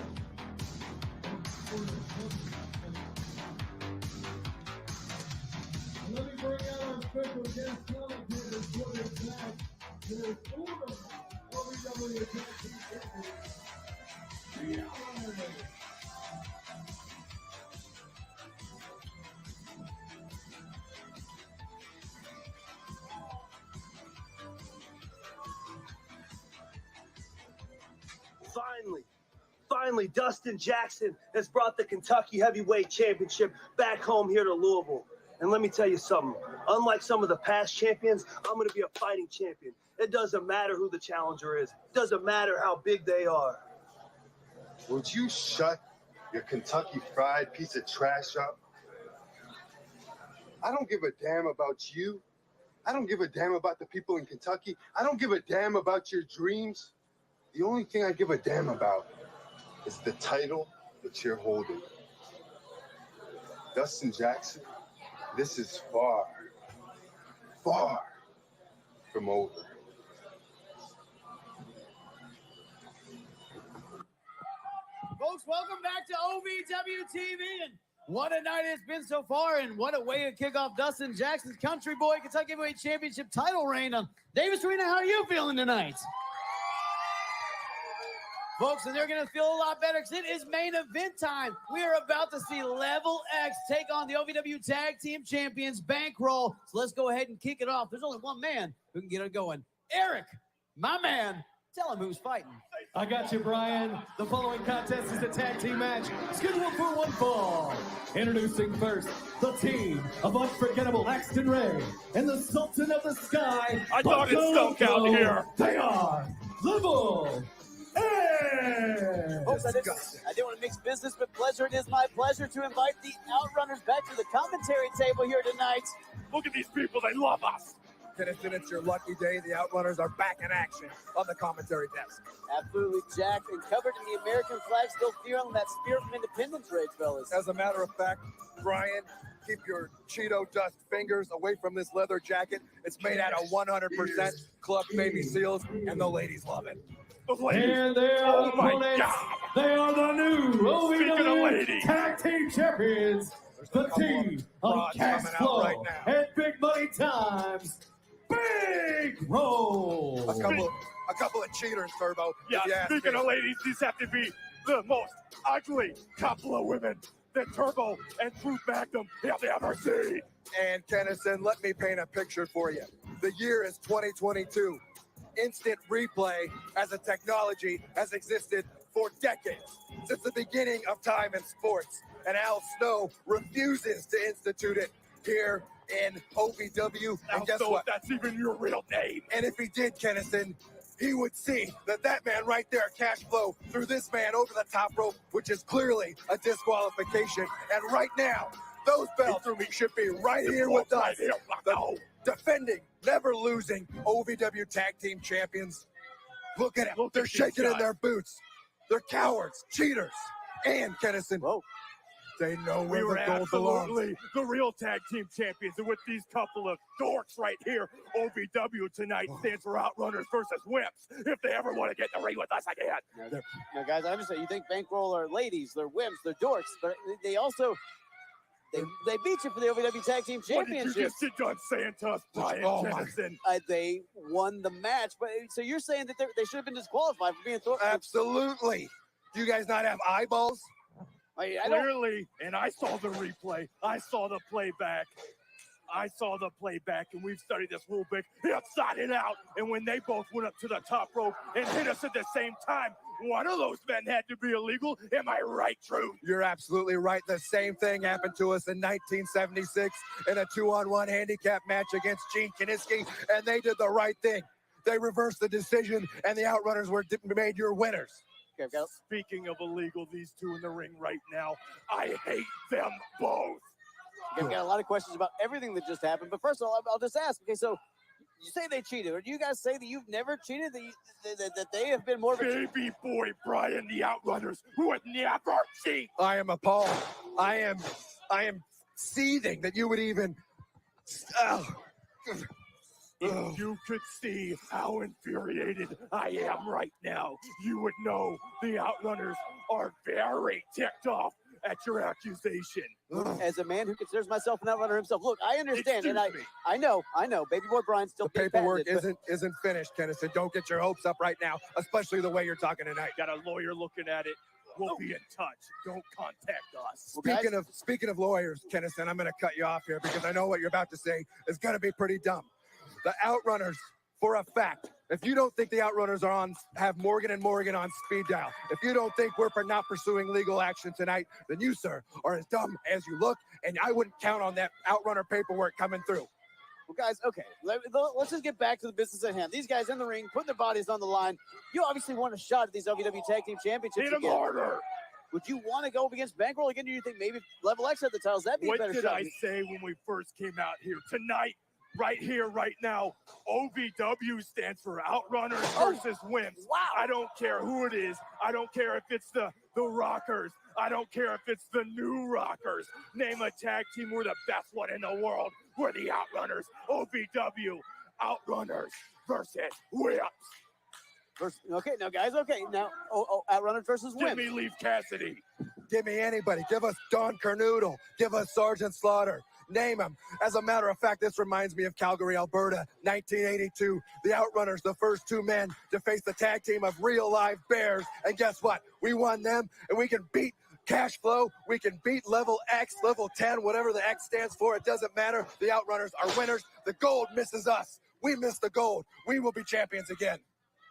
And let me bring out our special guest commentators for this match. There's Uno, OVW Tag Team Champions. Finally, Dustin Jackson has brought the Kentucky Heavyweight Championship back home here to Louisville. And let me tell you something. Unlike some of the past champions, I'm going to be a fighting champion. It doesn't matter who the challenger is. It doesn't matter how big they are. Would you shut your Kentucky Fried piece of trash up? I don't give a damn about you. I don't give a damn about the people in Kentucky. I don't give a damn about your dreams. The only thing I give a damn about is the title that you're holding. Dustin Jackson, this is far, far from over. Folks, welcome back to OVW TV. And what a night it's been so far, and what a way to kick off Dustin Jackson's Country Boy Kentucky Heavyweight Championship title reign. Davis Arena, how are you feeling tonight? Folks, and they're going to feel a lot better because it is main event time. We are about to see Level X take on the OVW Tag Team Champions Bankroll. So let's go ahead and kick it off. There's only one man who can get it going. Eric, my man, tell him who's fighting. I got you, Brian. The following contest is a tag team match scheduled for one fall. Introducing first, the team of Unforgettable Axton Ray and the Sultan of the Sky. I thought it stunk out here. They are Level Folks, I didn't want to mix business with pleasure. It is my pleasure to invite the Outrunners back to the commentary table here tonight. Look at these people. They love us. Tennyson, it's your lucky day. The Outrunners are back in action on the commentary desk. Absolutely, Jack, and covered in the American flag, still feeling that spirit from Independence Rage, fellas. As a matter of fact, Brian, keep your Cheeto dust fingers away from this leather jacket. It's made out of 100% Club Baby Seals, and the ladies love it. And they are the opponents. They are the new OVW Tag Team Champions. The team of Cash Flow right and Big Money Times. Big Roll. A couple of cheaters, Turbo. Yeah, if you ask speaking me. of ladies, these have to be the most ugly couple of women that Turbo and Truth Magnum have ever seen. And Kennison, let me paint a picture for you. The year is 2022. Instant replay as a technology has existed for decades, since the beginning of time in sports. And Al Snow refuses to institute it here in OVW. And guess what? That's even your real name. And if he did, Kennison, he would see that man right there, Cash Flow, threw this man over the top rope, which is clearly a disqualification. And right now, those belts should be right here with us. The defending, never losing OVW Tag Team Champions. Look at them. They're shaking in their boots. They're cowards, cheaters, and Kennison. Whoa. They know We where were the gold belongs. absolutely the real tag team champions. And with these couple of dorks right here, OVW tonight stands for Outrunners versus Wimps. If they ever want to get in the ring with us again. Now, guys, I understand you think Bankroll are ladies, they're wimps, they're dorks, but they also they beat you for the OVW Tag Team Championship. What did you just get done saying to us, Brian Kennison? They won the match, but so you're saying that they should have been disqualified for being thrown? Absolutely. Do you guys not have eyeballs? I Clearly, and I saw the replay. I saw the playback. And we've studied this rule book inside and out. And when they both went up to the top rope and hit us at the same time, one of those men had to be illegal. Am I right, Drew? You're absolutely right. The same thing happened to us in 1976 in a 2-on-1 handicap match against Gene Kiniski, and they did the right thing. They reversed the decision, and the Outrunners were made your winners. Speaking of illegal, these two in the ring right now, I hate them both. We've got a lot of questions about everything that just happened, but first of all, I'll just ask. Okay, so you say they cheated, or do you guys say that you've never cheated? That they have been more of a baby boy Brian, the Outrunners, who would never cheat. I am appalled. I am seething that you would even. If you could see how infuriated I am right now, you would know the Outrunners are very ticked off at your accusation. As a man who considers myself an outrunner himself, look, I understand, and Excuse me. I know, Baby Boy Brian's still The being paperwork patented, but isn't finished, Kennison. Don't get your hopes up right now, especially the way you're talking tonight. Got a lawyer looking at it. We'll be in touch. Don't contact us. Speaking of lawyers, Kennison, I'm going to cut you off here because I know what you're about to say is going to be pretty dumb. The Outrunners, for a fact, if you don't think the Outrunners have Morgan and Morgan on speed dial, if you don't think we're not pursuing legal action tonight, then you, sir, are as dumb as you look, and I wouldn't count on that Outrunner paperwork coming through. well, guys, okay, let's just get back to the business at hand. These guys in the ring, putting their bodies on the line. You obviously want a shot at these OVW Tag Team Championships Hit 'em again. harder. Would you want to go up against Bankroll again? Do you think maybe Level X had the titles? That'd be a What better did shot. I say when we first came out here? Tonight, right here, right now, OVW stands for Outrunners versus Wimps. Wow. I don't care who it is. I don't care if it's the Rockers. I don't care if it's the New Rockers. Name a tag team. We're the best one in the world. We're the Outrunners. OVW Outrunners versus Wimps. Okay, now guys, okay, now Outrunners versus Give Wimps. me Leaf Cassidy. Give me anybody. Give us Don Carnoodle. Give us Sergeant Slaughter. Name them. As a matter of fact, this reminds me of Calgary, Alberta, 1982. The Outrunners, the first two men to face the tag team of real live Bears. And guess what? We won them, and we can beat Cash Flow. We can beat Level X, Level 10, whatever the X stands for. It doesn't matter. The Outrunners are winners. The gold misses us. We miss the gold. We will be champions again.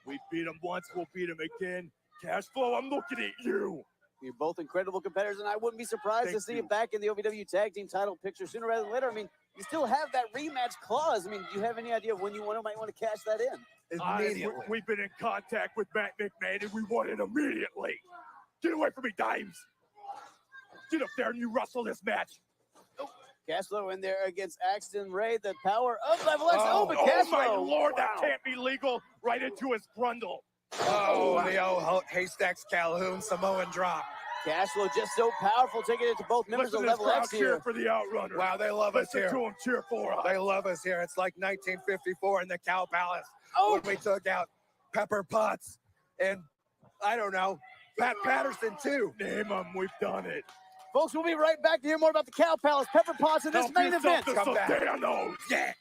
We beat them once. We'll beat them again. Cash Flow, I'm looking at you. You're both incredible competitors, and I wouldn't be surprised to Thank see you. you back in the OVW Tag Team title picture sooner rather than later. I mean, you still have that rematch clause. I might you have any idea of when you might want to cash that in? Immediately. We've been in contact with Matt McMahon, and we want it immediately. Get away from me, Dimes. Get up there and you wrestle this match. Cashflow in there against Axton Ray, the power of Level X. But Cashflow. my Lord, that can't be legal. Right into his grundle. Oh, the old Haystacks Calhoun Samoan drop. Cashflow just so powerful, taking it to both members Listen of to this Level crowd X cheer here. for the Outrunners. Wow, they love us Listen here. to them cheer for us. They love us here. It's like 1954 in the Cow Palace Oh. when we took out Pepper Potts and, I don't know, Pat Patterson, too. Name them. We've done it. Folks, we'll be right back to hear more about the Cow Palace Pepper Potts in this Help main yourself event. to Come back. Sopranos. Yeah.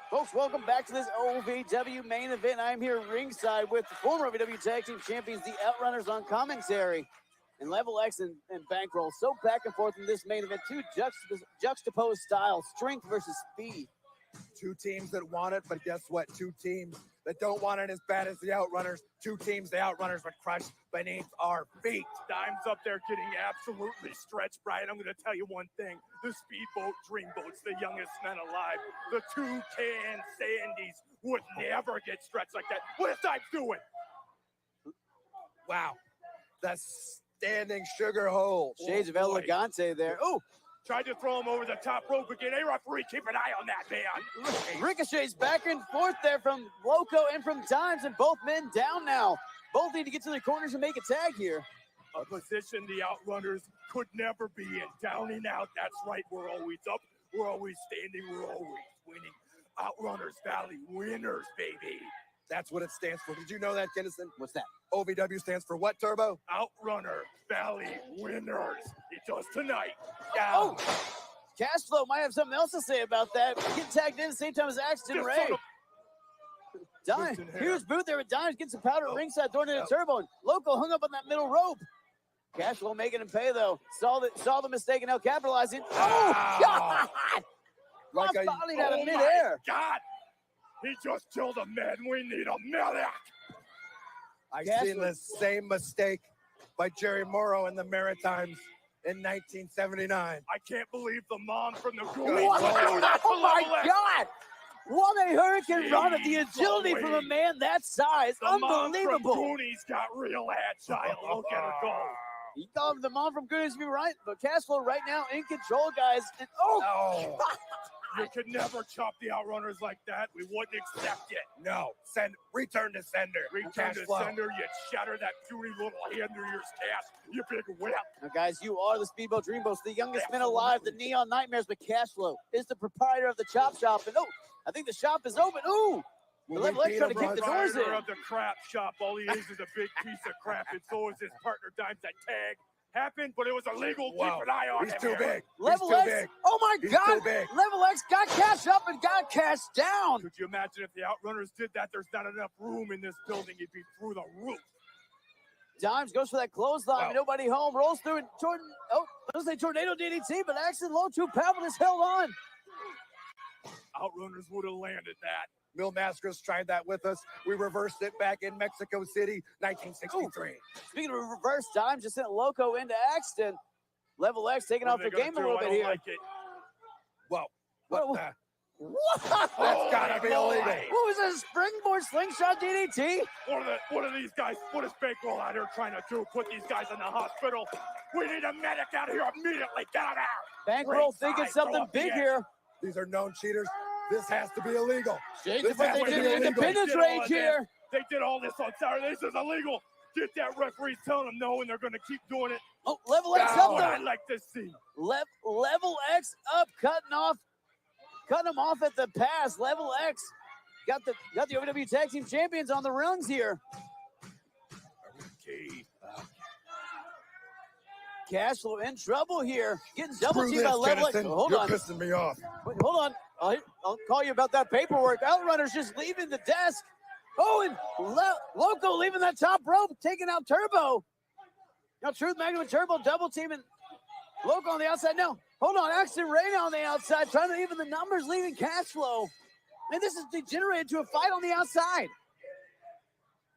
Folks, welcome back to this OVW main event. I'm here ringside with the former OVW Tag Team Champions, the Outrunners, on commentary. And Level X and Bankroll so back and forth in this main event. Two juxtaposed styles, strength versus speed. Two teams that want it, but guess what? Two teams that don't want it as bad as the Outrunners. Two teams the Outrunners would crush beneath our feet. Dime's up there getting absolutely stretched, Brian. I'm going to tell you one thing. The Speedboat Dreamboats, the youngest men alive, the Toucan Sandys would never get stretched like that. What is Dime doing? Wow. The standing sugar hole. Shades of Elegante there. Oh, tried to throw him over the top rope again. Hey, referee, keep an eye on that man. Ricochets back and forth there from Loco and from Dimes, and both men down now. Both need to get to their corners and make a tag here. A position the Outrunners could never be in. Down and out, that's right. We're always up. We're always standing. We're always winning. Outrunners Valley winners, baby. That's what it stands for. Did you know that, Kinnison? What's that? OVW stands for what, Turbo? Outrunner Valley winners. It's us tonight. Yeah. Oh, Cashflow might have something else to say about that. Get tagged in at the same time as Axton Ray. Dimes, here's Booth there with Dimes, gets some powder at ringside, throwing in a turbo, and Loco hung up on that middle rope. Cashflow making him pay though. Saw the mistake and now capitalizing. Oh, God! Like a falling out of midair. God! He just killed a man. We need a medic. I've seen the same mistake by Jerry Morrow in the Maritimes in 1979. I can't believe the mom from the Goonies. Oh my God! What a hurricane run of the agility from a man that size. The mom Unbelievable. from Goonies got real agile. Look at her go. You thought the mom from Goonies would be right, but Cashflow right now in control, guys. And, oh. You could never chop the Outrunners like that. We wouldn't accept it. No. Return to sender. Return to sender. You shatter that puny little hand through your cast. You big whip. Now, guys, you are the Speedboat Dreamboats, the youngest men alive, the Neon Nightmares, but Cashflow is the proprietor of the Chop Shop. And, I think the shop is open. Ooh! The Level X trying to kick the doors in. Of the crap shop. All he is a big piece of crap. And so is his partner, Dimes. That tag happened, but it was illegal. Wow. Keep an eye on He's him. too big. Level He's too X. big. Oh my He's God! too big. Level X got Cash up and got Cash down. Could you imagine if the Outrunners did that? There's not enough room in this building. He'd be through the roof. Dimes goes for that clothesline. Wow. Nobody home. Rolls through and Jordan. Oh, I was going to say tornado DDT, but Axton Low too powerful just held on. Outrunners would have landed that. Mil Mascaras tried that with us. We reversed it back in Mexico City, 1963. Speaking of reverse, Dimes just sent Loco into Axton. Level X taking off their game a little bit here. Like it. Whoa. What? What? That's gotta be illegal. What was that, springboard slingshot DDT? What are these guys? What is Bankroll out here trying to do? Put these guys in the hospital. We need a medic out here immediately. Get him out. Bankroll thinking something big here. These are known cheaters. This has to be illegal. Shades This of what has they to be did with illegal. Independence Rage here. They did all this on Saturday. This is illegal. Get that referee telling them no, and they're going to keep doing it. Oh, Level X That's up what there. I'd like to see. Level X up, cutting them off at the pass. Level X got the OVW Tag Team Champions on the rungs here. Okay. Cashflow in trouble here, getting double Screw teamed by this, Level X. Kennison. Hold You're on, pissing me off. wait, hold on. I'll call you about that paperwork. Outrunners just leaving the desk. Oh, and Loco leaving that top rope, taking out Turbo. Now Truth Magnum and Turbo double teaming Loco on the outside. Now, hold on, Axton Ray on the outside, trying to even the numbers, leaving Cashflow. And this is degenerated to a fight on the outside.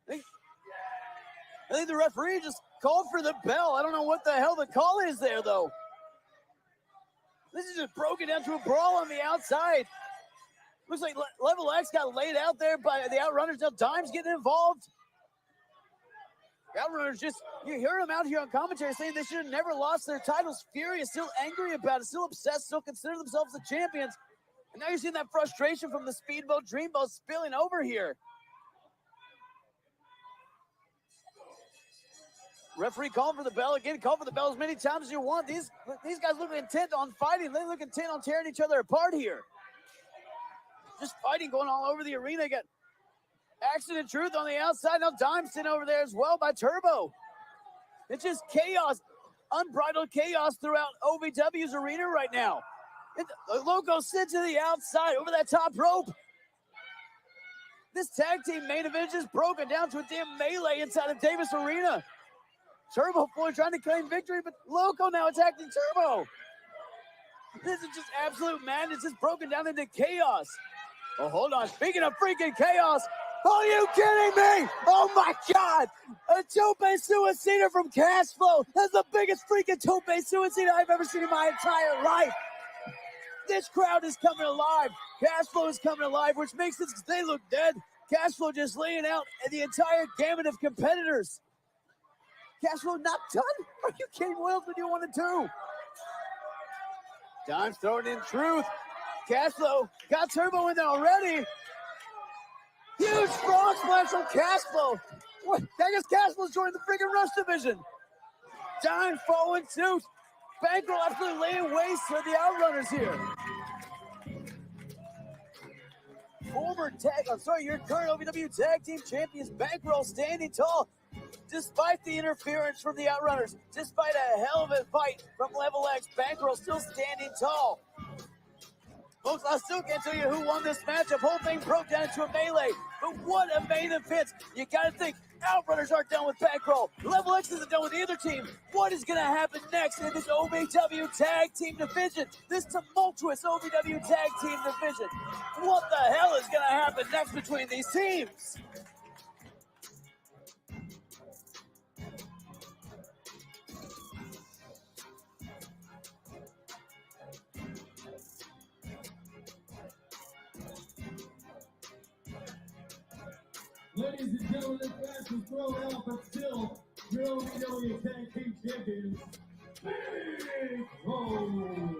I think the referee just called for the bell. I don't know what the hell the call is there, though. This is just broken down to a brawl on the outside. Looks like Level X got laid out there by the Outrunners. Now Dimes getting involved. The Outrunners just, you hear them out here on commentary saying they should have never lost their titles. Furious, still angry about it, still obsessed, still consider themselves the champions. And now you're seeing that frustration from the Speedboat Dreamboat spilling over here. Referee calling for the bell again. Call for the bell as many times as you want. These guys look intent on fighting. They look intent on tearing each other apart here. Just fighting going all over the arena. You got Axton and Truth on the outside. Now Dimes sitting over there as well by Turbo. It's just chaos, unbridled chaos throughout OVW's arena right now. Loco sit to the outside over that top rope. This tag team main event is just broken down to a damn melee inside of Davis Arena. Turbo Boy trying to claim victory, but Loco now attacking Turbo. This is just absolute madness. It's broken down into chaos. Oh, hold on. Speaking of freaking chaos, are you kidding me? Oh my God! A tope suicida from Cashflow. That's the biggest freaking tope suicida I've ever seen in my entire life. This crowd is coming alive. Cashflow is coming alive, which makes it, they look dead. Cashflow just laying out the entire gamut of competitors. Cashflow not done? Are you kidding? What else would you want to do? Dime's throwing in truth. Cashflow got Turbo in there already. Huge frog splash from Cashflow. What? I guess Cashflow's joining the freaking Rush division. Dime following suit. Bankroll absolutely laying waste for the Outrunners here. Your current OVW Tag Team Champions Bankroll standing tall. Despite the interference from the Outrunners, despite a hell of a fight from Level X, Bankroll still standing tall. Folks, I still can't tell you who won this matchup. Whole thing broke down into a melee. But what a main event. You got to think, Outrunners aren't done with Bankroll. Level X isn't done with either team. What is going to happen next in this OVW Tag Team Division? This tumultuous OVW Tag Team Division. What the hell is going to happen next between these teams? Ladies and gentlemen, this match was thrown out, but still, your OVW Tag Team Champions, Big Roll.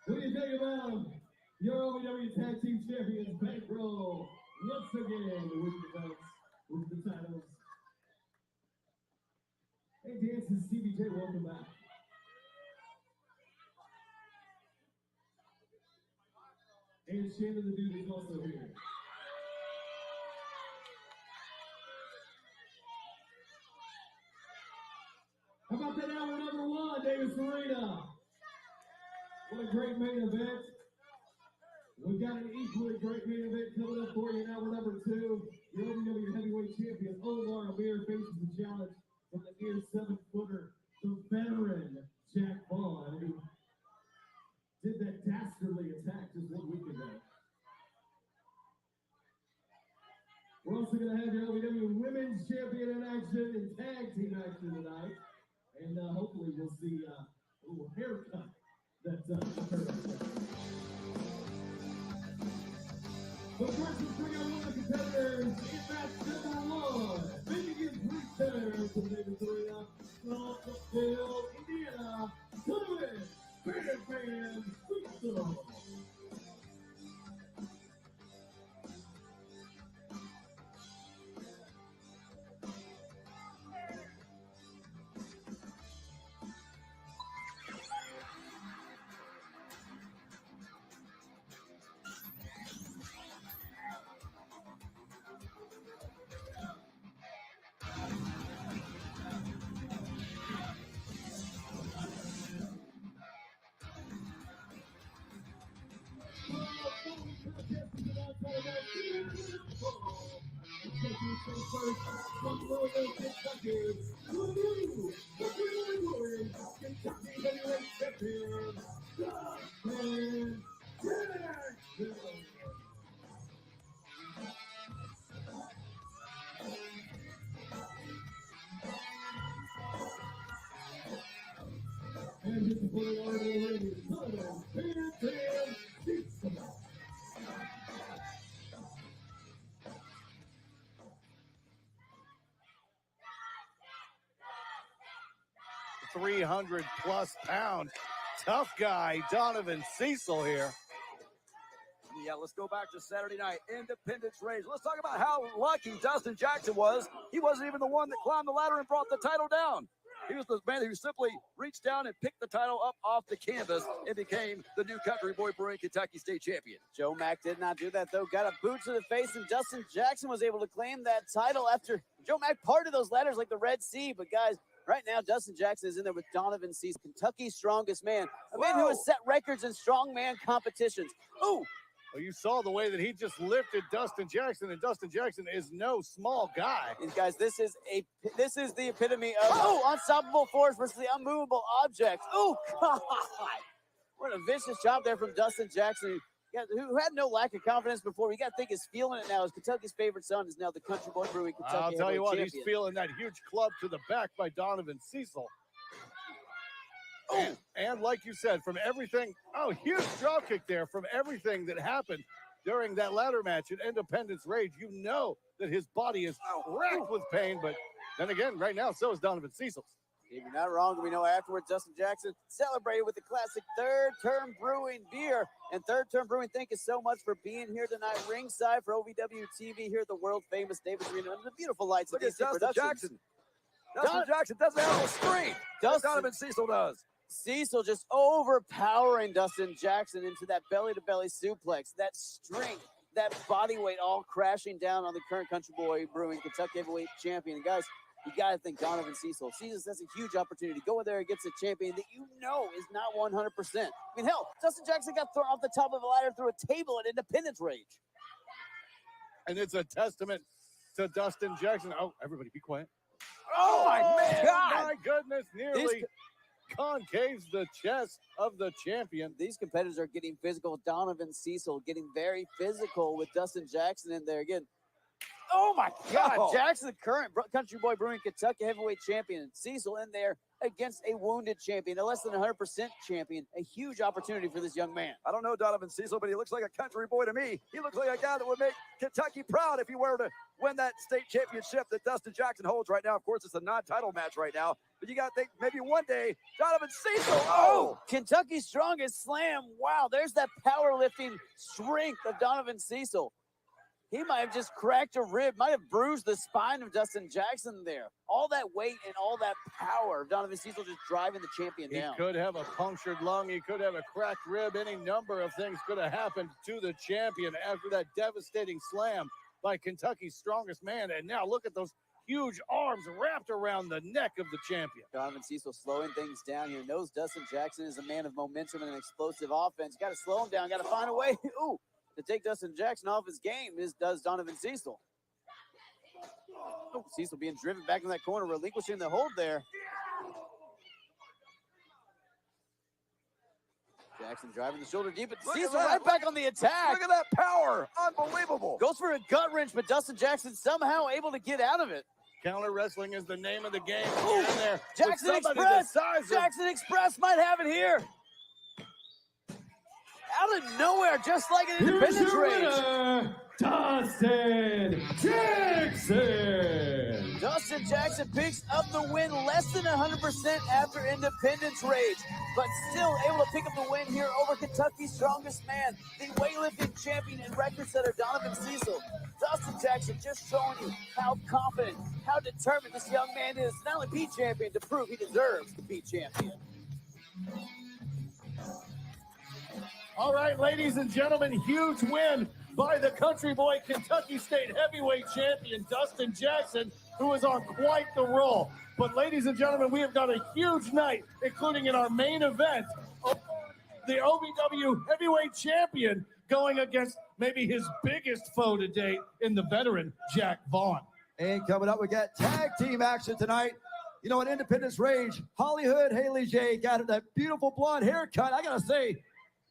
What do you think about your OVW Tag Team Champions, Bankroll, once again with the belts, with the titles? Hey, Dan, this is CBJ. Welcome back. And Shannon the Dude is also here. How about that hour number one, Davis Arena? What a great main event. We've got an equally great main event coming up for you in hour number two. Your OVW Heavyweight Champion, Omar Amir, faces the challenge from the near 7-footer, the veteran Jack Vaughn, who did that dastardly attack just 1 week ago. We're also going to have your OVW Women's Champion in action and tag team action tonight. And hopefully we'll see a little haircut that occurred. But first, let's bring out one of the competitors in match number one. Making his return to Davis Arena from Knoxville, Indiana, Sullivan, Fan Cecil. And just before the order ready, Sullivan, Fan Cecil. 300-plus pound tough guy Donovan Cecil here. Yeah, let's go back to Saturday night. Independence Rage. Let's talk about how lucky Dustin Jackson was. He wasn't even the one that climbed the ladder and brought the title down. He was the man who simply reached down and picked the title up off the canvas and became the new Country Boy Brewing Kentucky State Champion. Joe Mack did not do that, though. Got a boot to the face, and Dustin Jackson was able to claim that title after Joe Mack parted those ladders like the Red Sea. But, guys, right now, Dustin Jackson is in there with Donovan Cecil, Kentucky's strongest man, a man who has set records in strongman competitions. Ooh! Well, you saw the way that he just lifted Dustin Jackson, and Dustin Jackson is no small guy. And guys, this is the epitome of unstoppable force versus the unmovable object. Oh God! What a vicious job there from Dustin Jackson, who had no lack of confidence before. You got to think he's feeling it now. As Kentucky's favorite son is now the Country Boy Brewing Kentucky. I'll tell you what, champion. he's feeling that huge club to the back by Donovan Cecil. And like you said, from everything, huge drop kick there. From everything that happened during that ladder match at Independence Rage, you know that his body is racked with pain. But then again, right now, so is Donovan Cecil. If you're not wrong, we know afterwards Dustin Jackson celebrated with the classic Third Turn Brewing beer. And Third Turn Brewing, thank you so much for being here tonight ringside for OVW TV here at the world famous Davis Arena under the beautiful lights of Look at DC Dustin Productions. Jackson. Dustin Jackson doesn't have a screen. Donovan Cecil does. Cecil just overpowering Dustin Jackson into that belly-to-belly suplex, that strength, that body weight all crashing down on the current Country Boy Brewing Kentucky Heavyweight Champion. And guys, you got to think Donovan Cecil. That's a huge opportunity to go in there against a champion that you know is not 100%. I mean, hell, Dustin Jackson got thrown off the top of a ladder through a table at Independence Rage. And it's a testament to Dustin Jackson. Oh, everybody be quiet. Oh, my God. My goodness, nearly concaves the chest of the champion. These competitors are getting physical. Donovan Cecil getting very physical with Dustin Jackson in there again. Oh my God! Jackson, the current Country Boy Brewing Kentucky Heavyweight Champion. Cecil in there against a wounded champion, a less than 100% champion. A huge opportunity for this young man. I don't know Donovan Cecil, but he looks like a country boy to me. He looks like a guy that would make Kentucky proud if he were to win that state championship that Dustin Jackson holds right now. Of course, it's a non-title match right now, but you got to think maybe one day Donovan Cecil. Oh, Kentucky's strongest slam. Wow, there's that powerlifting strength of Donovan Cecil. He might have just cracked a rib, might have bruised the spine of Dustin Jackson there. All that weight and all that power of Donovan Cecil just driving the champion down. He could have a punctured lung. He could have a cracked rib. Any number of things could have happened to the champion after that devastating slam by Kentucky's strongest man. And now look at those huge arms wrapped around the neck of the champion. Donovan Cecil slowing things down here. Knows Dustin Jackson is a man of momentum and an explosive offense. Got to slow him down. Got to find a way. Ooh. To take Dustin Jackson off his game does Donovan Cecil. Oh, Cecil being driven back in that corner, relinquishing the hold there. Jackson driving the shoulder deep, but Cecil right back on the attack. Look at that power. Unbelievable. Goes for a gut wrench, but Dustin Jackson somehow able to get out of it. Counter wrestling is the name of the game. Ooh, there Jackson Express. Jackson Express might have it here. Out of nowhere, just like an Independence Rage. Dustin Jackson. Dustin Jackson picks up the win, less than 100% after Independence Rage, but still able to pick up the win here over Kentucky's strongest man, the weightlifting champion and record setter Donovan Cecil. Dustin Jackson just showing you how confident, how determined this young man is, not only be champion, to prove he deserves to be champion. All right, ladies and gentlemen, huge win by the Country Boy Kentucky State Heavyweight Champion, Dustin Jackson, who is on quite the roll. But ladies and gentlemen, we have got a huge night, including in our main event, the OVW Heavyweight Champion going against maybe his biggest foe to date in the veteran, Jack Vaughn. And coming up, we got tag team action tonight. You know, in Independence Rage, Hollywood Haley J got that beautiful blonde haircut. I got to say,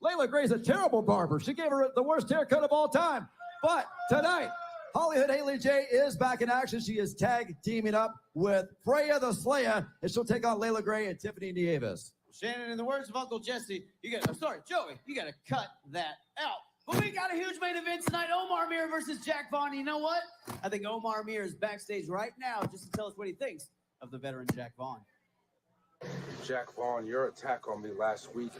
Layla Gray's a terrible barber. She gave her the worst haircut of all time. But tonight, Hollywood Haley J is back in action. She is tag teaming up with Freya the Slayer, and she'll take on Layla Gray and Tiffany Nieves. Shannon, in the words of Uncle Jesse, Joey, you got to cut that out. But we got a huge main event tonight, Omar Mir versus Jack Vaughn. You know what? I think Omar Mir is backstage right now just to tell us what he thinks of the veteran Jack Vaughn. Jack Vaughn, your attack on me last week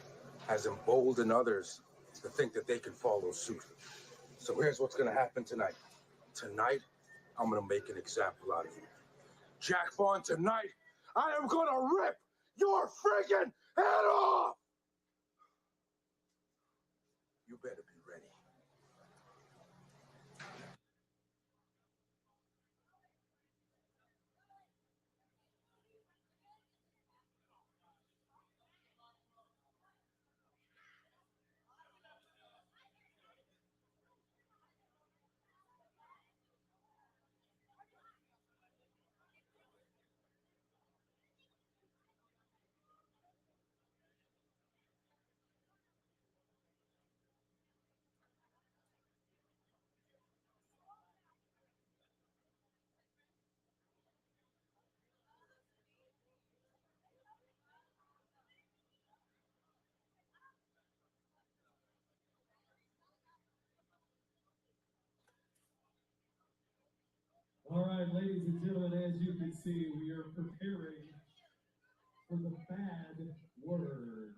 has emboldened others to think that they can follow suit. So here's what's going to happen tonight. Tonight, I'm going to make an example out of you. Jack Vaughn, tonight, I am going to rip your freaking head off! You better be ready. All right, ladies and gentlemen, as you can see, we are preparing for the bad word.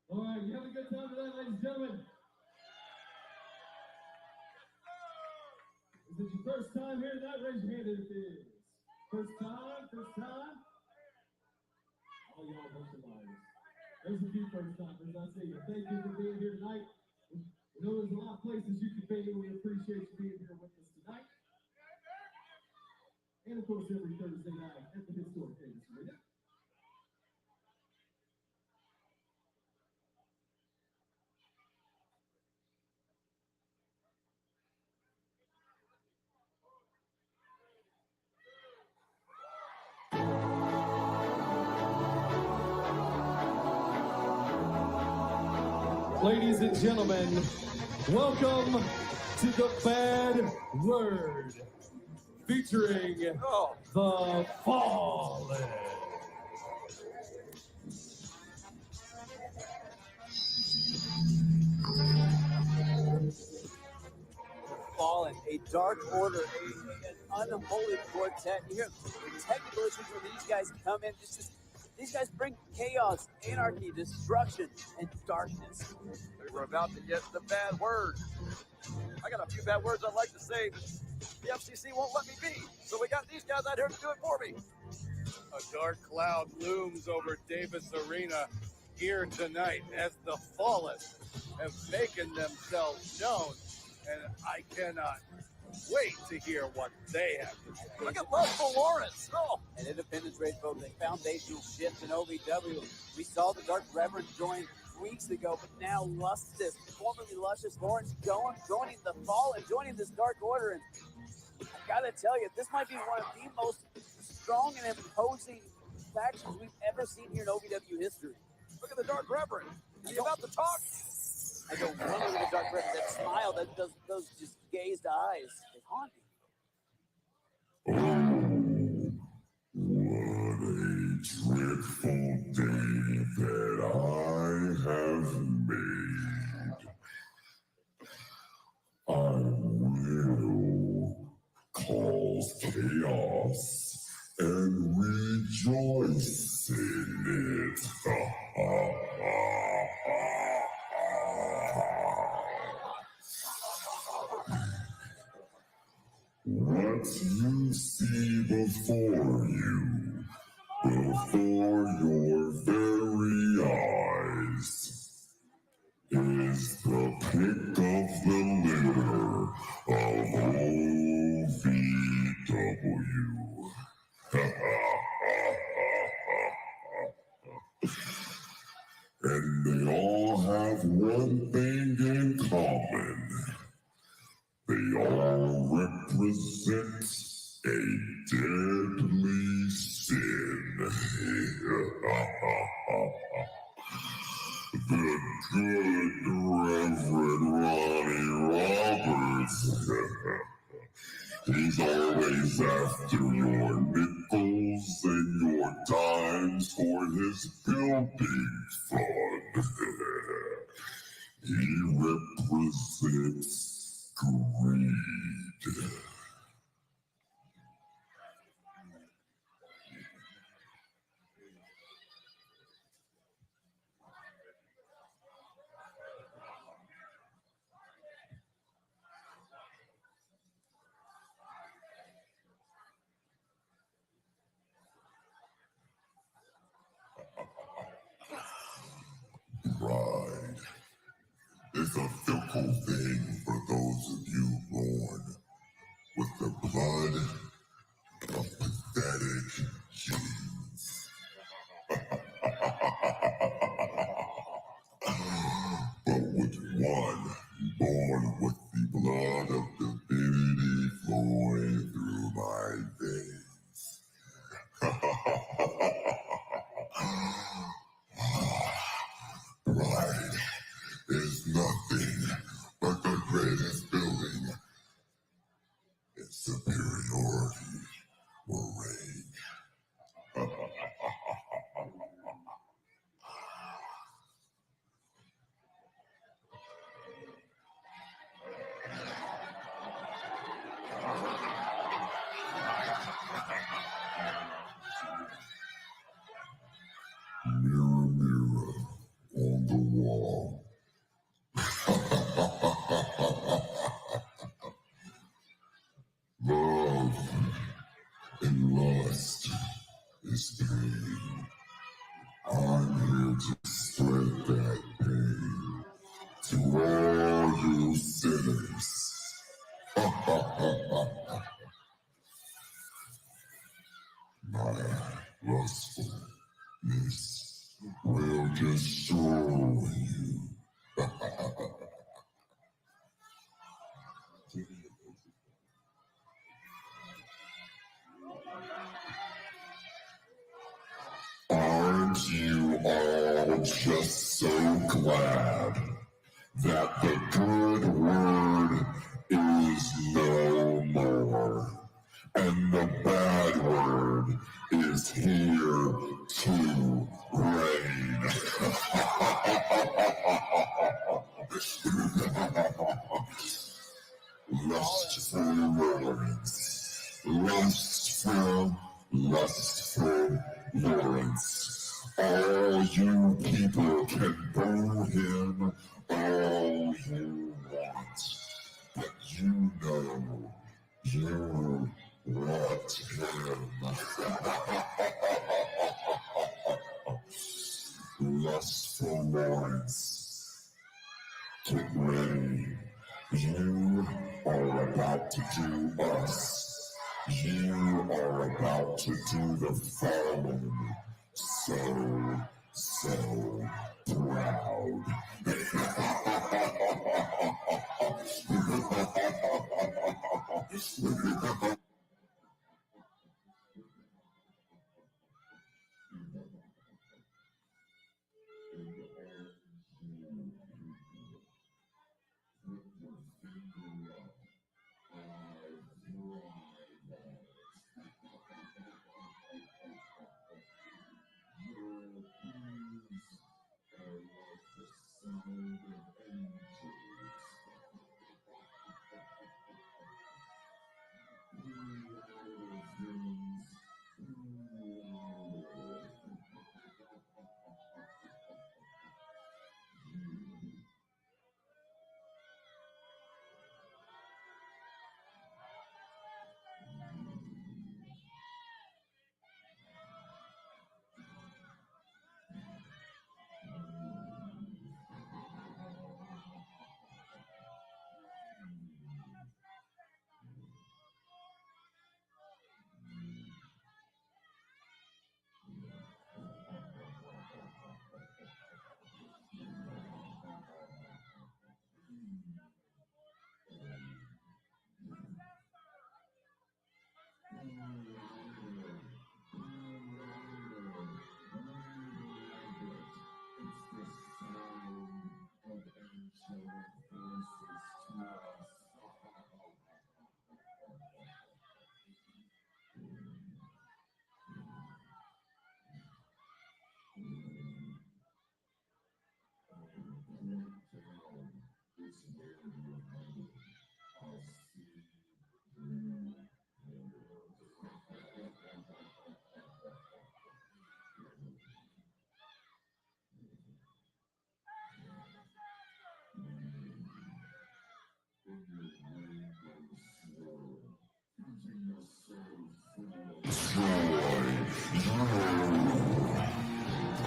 All right, you have a good time tonight, ladies and gentlemen. Is it your first time here tonight? Raise your hand if it is. First time, first time. Oh, y'all a bunch of liars. There's a few first timers, I see you. Thank you for being here tonight. We know there's a lot of places you can be, and we appreciate you being here with us tonight. And of course, every Thursday night at the historic Davis Arena. Ladies and gentlemen, welcome to the Bad Word, featuring the Fallen. Fallen, a dark order, an unholy quartet. You hear the technical issues where these guys come in, these guys bring chaos, anarchy, destruction, and darkness. We're about to get the bad word. I got a few bad words I'd like to say, but the FCC won't let me be. So we got these guys out here to do it for me. A dark cloud looms over Davis Arena here tonight as the Fallen have making themselves known, and I cannot wait to hear what they have to say. Look at Russell Lawrence. Oh. An Independence Rage vote, a foundational shift in OVW. We saw the Dark Reverend join weeks ago, but now Luscious, formerly Luscious Lawrence, joining the Fallen, joining this Dark Order. And I gotta tell you, this might be one of the most strong and imposing factions we've ever seen here in OVW history. Look at the Dark Reverend. Is he about to talk? I don't want to look at the Dark Reverend. That smile, those just gazed eyes, they haunt me. What a dreadful day that I have made. I will cause chaos and rejoice in it. What you see before you, before your very eyes, is the pick of the litter of OVW. And they all have one thing in common. They all represent a deadly sin. The good Reverend Ronnie Roberts. He's always after your nickels and your dimes for his building fund. He represents greed. Pride is a fickle thing for those of you born with the blood of pathetic humans. But with one born with the blood of divinity flowing through my veins. Pride is nothing but the greatest building in superiority or range. Mirror, mirror on the wall. Love and lust is pain. I'm here to spread that pain to all you sinners. My lustfulness will destroy you. Aren't you all just so glad that the good word is no more, and the bad word is here to reign? Lustful Lawrence, lustful Lawrence. All you people can boo him all you want, but you know you want him. Lustful Lawrence, get ready. You are about to do us. You are about to do the fallen so proud.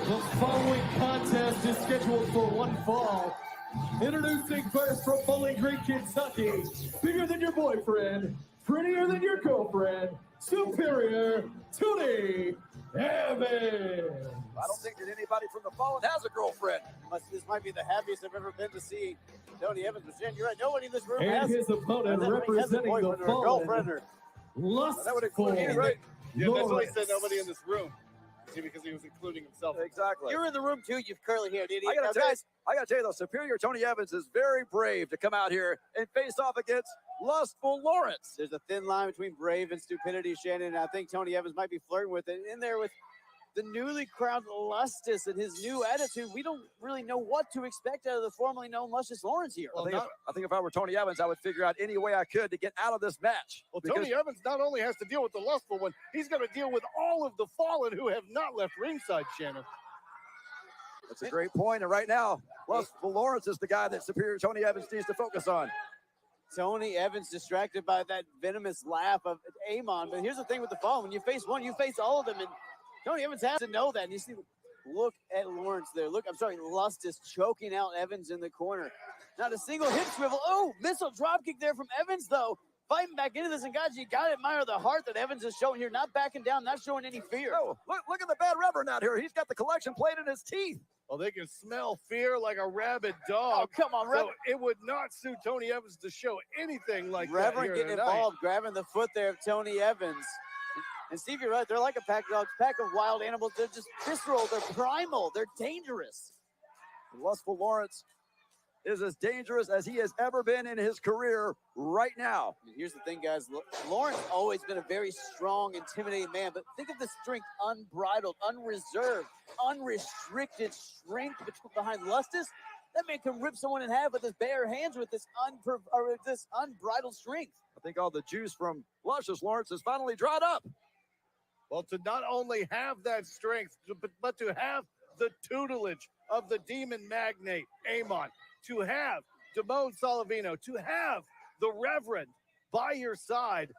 The following contest is scheduled for one fall. Introducing first from Bowling Green, Kentucky, bigger than your boyfriend, prettier than your girlfriend, Superior Tony Evans. I don't think that anybody from the Fallen has a girlfriend. This might be the happiest I've ever been to see Tony Evans. But Jen, you're right. Nobody in this room And has his opponent has a representing the boyfriend or a girlfriend Fallen, or Lustful That would include me, right? Yeah, that's why he Lawrence. said nobody in this room. See, because he was including himself. Exactly. You're in the room too, you curly haired idiot. I gotta Now, tell you, guys, I gotta tell you though, Superior Tony Evans is very brave to come out here and face off against Lustful Lawrence. there's a thin line between brave and stupidity, Shannon. And I think Tony Evans might be flirting with it in there with the newly crowned Lustus and his new attitude. We don't really know what to expect out of the formerly known Lustus Lawrence here. I think if I were Tony Evans, I would figure out any way I could to get out of this match. Well, Because- Tony Evans not only has to deal with the lustful one, he's going to deal with all of the fallen who have not left ringside, Shannon. That's a great point. And right now, Lustful Lawrence is the guy that Superior Tony Evans needs to focus on. Tony Evans distracted by that venomous laugh of Amon. But here's the thing with the Fallen. When you face one, you face all of them. And Tony Evans has to know that. And you see, look at Lawrence there. Lust is choking out Evans in the corner. Not a single hip swivel. Oh, missile dropkick there from Evans, though. Fighting back into this. And guys, you got to admire the heart that Evans is showing here. Not backing down, not showing any fear. Oh, look at the bad Reverend out here. He's got the collection plate in his teeth. Well, they can smell fear like a rabid dog. Oh, come on, So Reverend. it would not suit Tony Evans to show anything like that Reverend here getting tonight. involved, grabbing the foot there of Tony Evans. And Steve, you're right. They're like a pack of dogs, pack of wild animals. They're just visceral. They're primal. They're dangerous. Lustful Lawrence is as dangerous as he has ever been in his career right now. And here's the thing, guys. Lawrence always been a very strong, intimidating man. But think of the strength, unbridled, unreserved, unrestricted strength behind Lustus. That man can rip someone in half with his bare hands with this unbridled strength. I think all the juice from Luscious Lawrence has finally dried up. Well, to not only have that strength, but to have the tutelage of the demon magnate, Amon, to have Damone Salavino, to have the Reverend by your side.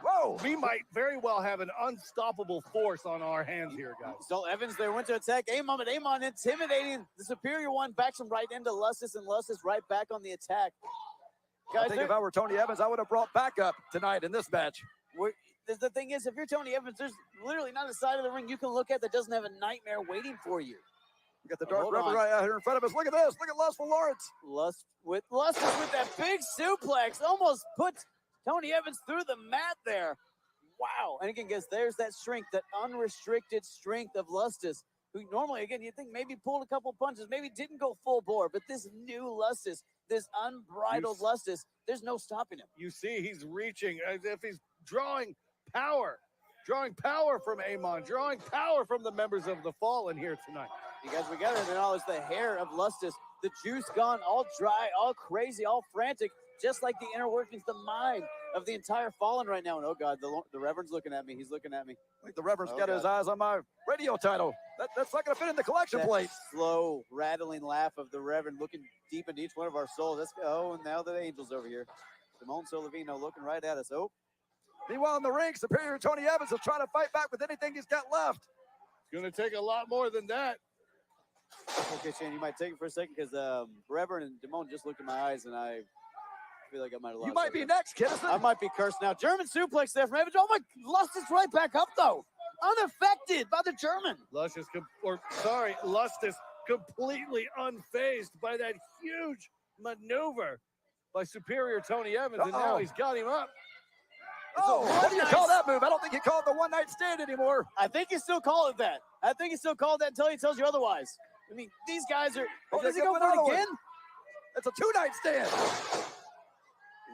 Whoa, we might very well have an unstoppable force on our hands here, guys. So Evans there went to attack Amon, but Amon intimidating the superior one, backs him right into Lustus, and Lustus right back on the attack. I think if I were Tony Evans, I would have brought backup tonight in this match. The thing is, if you're Tony Evans, there's literally not a side of the ring you can look at that doesn't have a nightmare waiting for you. You got the Dark Reverend right out here in front of us. Look at this. Look at Lustful Lawrence. Lustus with that big suplex almost puts Tony Evans through the mat there. Wow. And again, guys, there's that strength, that unrestricted strength of Lustus, who normally, again, you'd think maybe pulled a couple punches, maybe didn't go full bore, but this new Lustus, this unbridled Lustus, there's no stopping him. You see, he's reaching as if he's drawing power from Amon, drawing power from the members of the Fallen here tonight. You guys, we got to acknowledge the hair of Lustus, the juice gone all dry, all crazy, all frantic, just like the inner workings, the mind of the entire Fallen right now. And oh God, the Reverend's looking at me. He's looking at me. I think the Reverend's got his eyes on my radio title. That's not going to fit in the collection plate. Slow, rattling laugh of the Reverend looking deep into each one of our souls. Let's go. Oh, and now the Angel's over here. Damone Salavino looking right at us. Oh. Meanwhile, in the ring, Superior Tony Evans is trying to fight back with anything he's got left. It's going to take a lot more than that. Okay, Shane, you might take it for a second because Reverend and Damone just looked in my eyes, and I feel like I might have lost. You might be next, Kinnison. I might be cursed now. German suplex there from Evans. Oh my, Lustus right back up though, unaffected by the German. Lustus completely unfazed by that huge maneuver by Superior Tony Evans, and now he's got him up. Oh, what do you call that move? I don't think you call it the one-night stand anymore. I think you still call it that. I think you still call it that until he tells you otherwise. I mean, these guys are. Oh, does he go for it again? It's a two-night stand.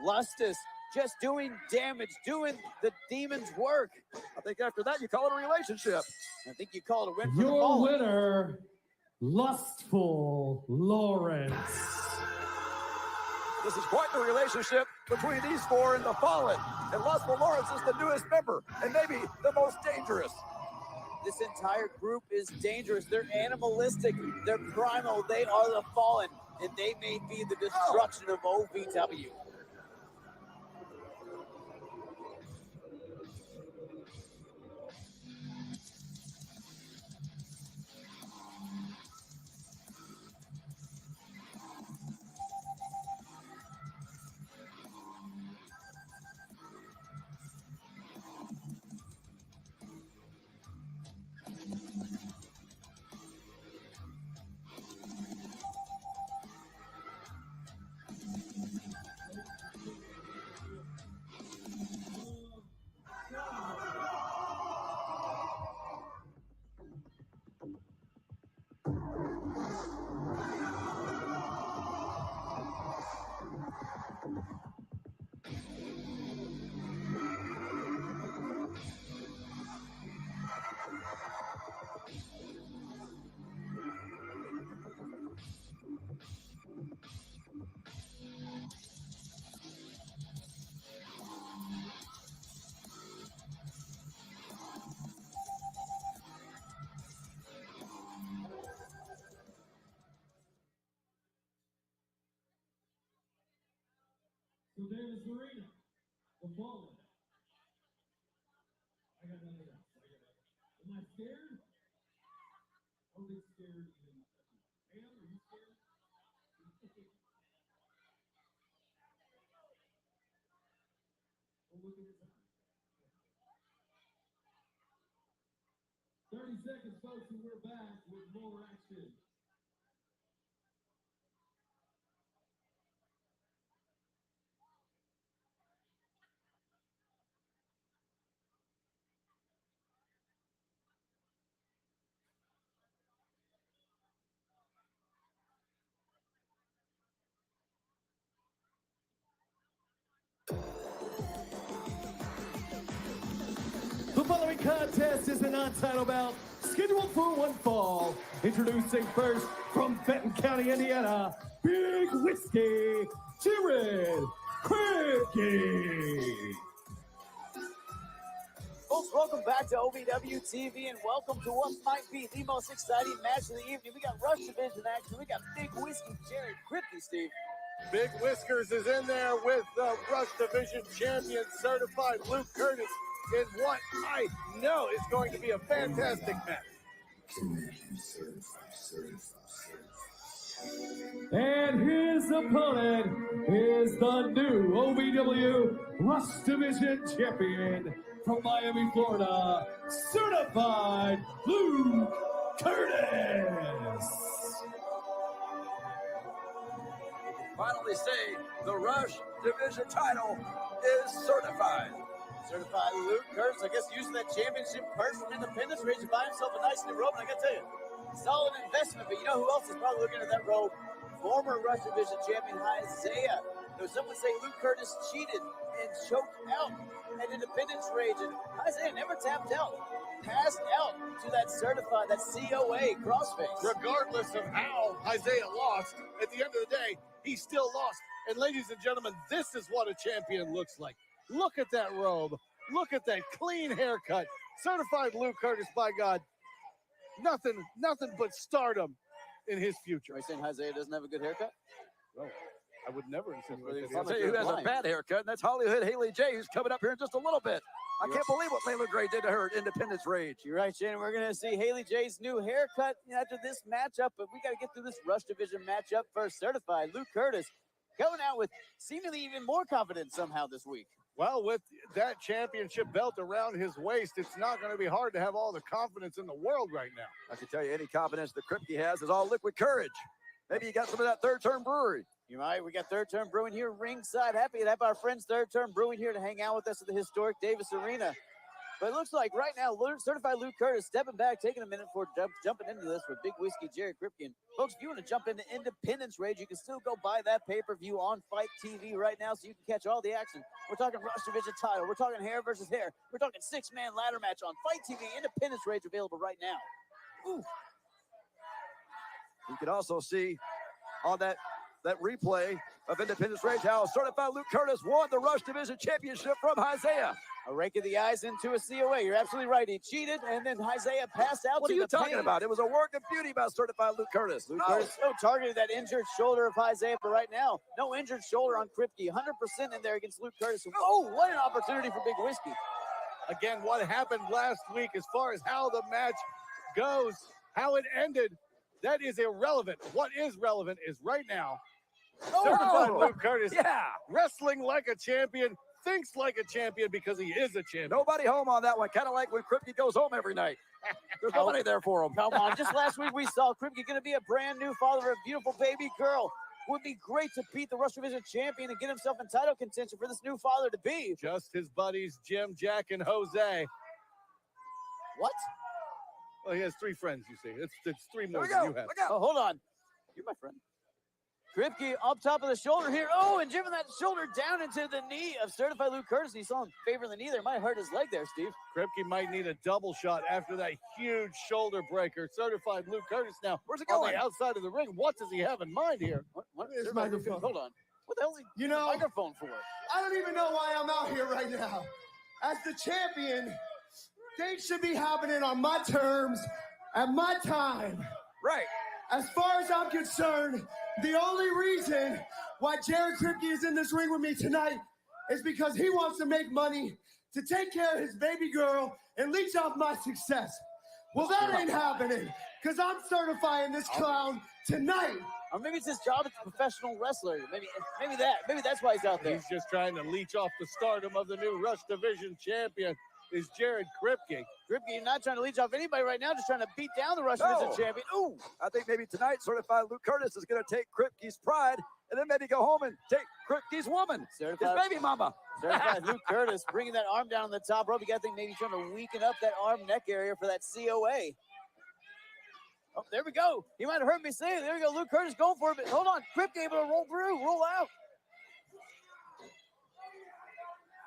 Lustus just doing damage, doing the demon's work. I think after that, you call it a relationship. I think you call it a win for the Your Fallen. winner, Lustful Lawrence. This is quite the relationship between these four and the Fallen. And Lustful Lawrence is the newest member and maybe the most dangerous. This entire group is dangerous. They're animalistic. They're primal. They are the Fallen. And they may be the destruction of OVW. So Davis Arena, the Fallen. I got nothing else. Am I scared? I don't think scared even. Am, are you scared? Look at his eyes. 30 seconds, folks, and we're back with more action. The following contest is a non-title bout scheduled for one fall. Introducing first from Benton County, Indiana, Big Whiskey, Jared Quickie. Folks, welcome back to OVW TV and welcome to what might be the most exciting match of the evening. We got Rush Division action. We got Big Whiskey, Jared Quickie, Steve. Big Whiskers is in there with the Rush Division champion, certified Luke Curtis, in what I know is going to be a fantastic match. And his opponent is the new OVW Rush Division champion from Miami, Florida, certified Luke Curtis. Finally say the Rush Division title is certified. Certified Luke Curtis, I guess, using that championship purse from Independence Ridge to buy himself a nice new robe. And I gotta tell you, solid investment. But you know who else is probably looking at that robe? Former Rush Division champion Isaiah. Though some would say Luke Curtis cheated and choked out at Independence Rage, and Isaiah never tapped out. Passed out to that certified, that COA crossface. Regardless of how Isaiah lost, at the end of the day, he still lost. And ladies and gentlemen, this is what a champion looks like. Look at that robe. Look at that clean haircut. Certified Luke Curtis, by God. Nothing but stardom in his future. Are you saying Isaiah doesn't have a good haircut? No, I would never insinuate that. I'll tell you who has a bad haircut, and that's Hollywood Haley J, who's coming up here in just a little bit. I can't believe what Layla Gray did to her at Independence Rage. You're right, Shannon. We're going to see Haley J's new haircut after this matchup, but we got to get through this Rush Division matchup first. Certified Luke Curtis coming out with seemingly even more confidence somehow this week. Well, with that championship belt around his waist, it's not going to be hard to have all the confidence in the world right now. I can tell you, any confidence that Kripke has is all liquid courage. Maybe you got some of that Third Turn Brewery. You might. We got Third Turn Brewing here ringside. Happy to have our friends Third Turn Brewing here to hang out with us at the historic Davis Arena. But it looks like right now, certified Luke Curtis stepping back, taking a minute for jumping into this with Big Whiskey, Jared Kripke. Folks, if you want to jump into Independence Rage, you can still go buy that pay-per-view on Fight TV right now so you can catch all the action. We're talking Rush Division title. We're talking hair versus hair. We're talking six-man ladder match on Fight TV. Independence Rage available right now. Ooh. You can also see on that replay of Independence Rage how certified Luke Curtis won the Rush Division championship from Isaiah. A rake of the eyes into a COA. You're absolutely right. He cheated, and then Isaiah passed out. What are you talking about? It was a work of beauty by certified Luke Curtis. Luke Curtis so targeted that injured shoulder of Isaiah, but right now, no injured shoulder on Kripke. 100% in there against Luke Curtis. Oh, what an opportunity for Big Whiskey. Again, what happened last week as far as how the match goes, how it ended, that is irrelevant. What is relevant is right now, certified Luke Curtis, wrestling like a champion, thinks like a champion because he is a champion. Nobody home on that one. Kind of like when Kripke goes home every night. There's nobody there for him. Come on. Just last week we saw Kripke going to be a brand new father of a beautiful baby girl. Would be great to beat the Rush Division champion and get himself in title contention for this new father to be. Just his buddies, Jim, Jack, and Jose. What? Well, he has three friends, you see. It's three more Here we than go. you have. Look out. Oh, hold on. You're my friend. Kripke up top of the shoulder here. Oh, and jibbing that shoulder down into the knee of certified Luke Curtis. And you saw him favor the knee there. Might hurt his leg there, Steve. Kripke might need a double shot after that huge shoulder breaker. Certified Luke Curtis now. Where's it On going? the outside of the ring. What does he have in mind here? What His certified Luke microphone. Curtis- Hold on. What the hell is You know, microphone for? I don't even know why I'm out here right now. As the champion, things should be happening on my terms, at my time. Right. As far as I'm concerned, the only reason why Jared Kripke is in this ring with me tonight is because he wants to make money to take care of his baby girl and leech off my success. Well, that ain't happening because I'm certifying this clown tonight. Or maybe it's his job as a professional wrestler. Maybe that's why he's out there. He's just trying to leech off the stardom of the new Rush Division champion. Is Jared Kripke. Kripke not trying to leech off anybody right now, just trying to beat down the Rush Division champion. Ooh, I think maybe tonight certified Luke Curtis is going to take Kripke's pride and then maybe go home and take Kripke's woman, his baby mama. Certified Luke Curtis bringing that arm down on the top rope. You got to think maybe trying to weaken up that arm neck area for that COA. Oh, there we go. He might have heard me say it. There we go. Luke Curtis going for it, but hold on. Kripke able to roll through, roll out.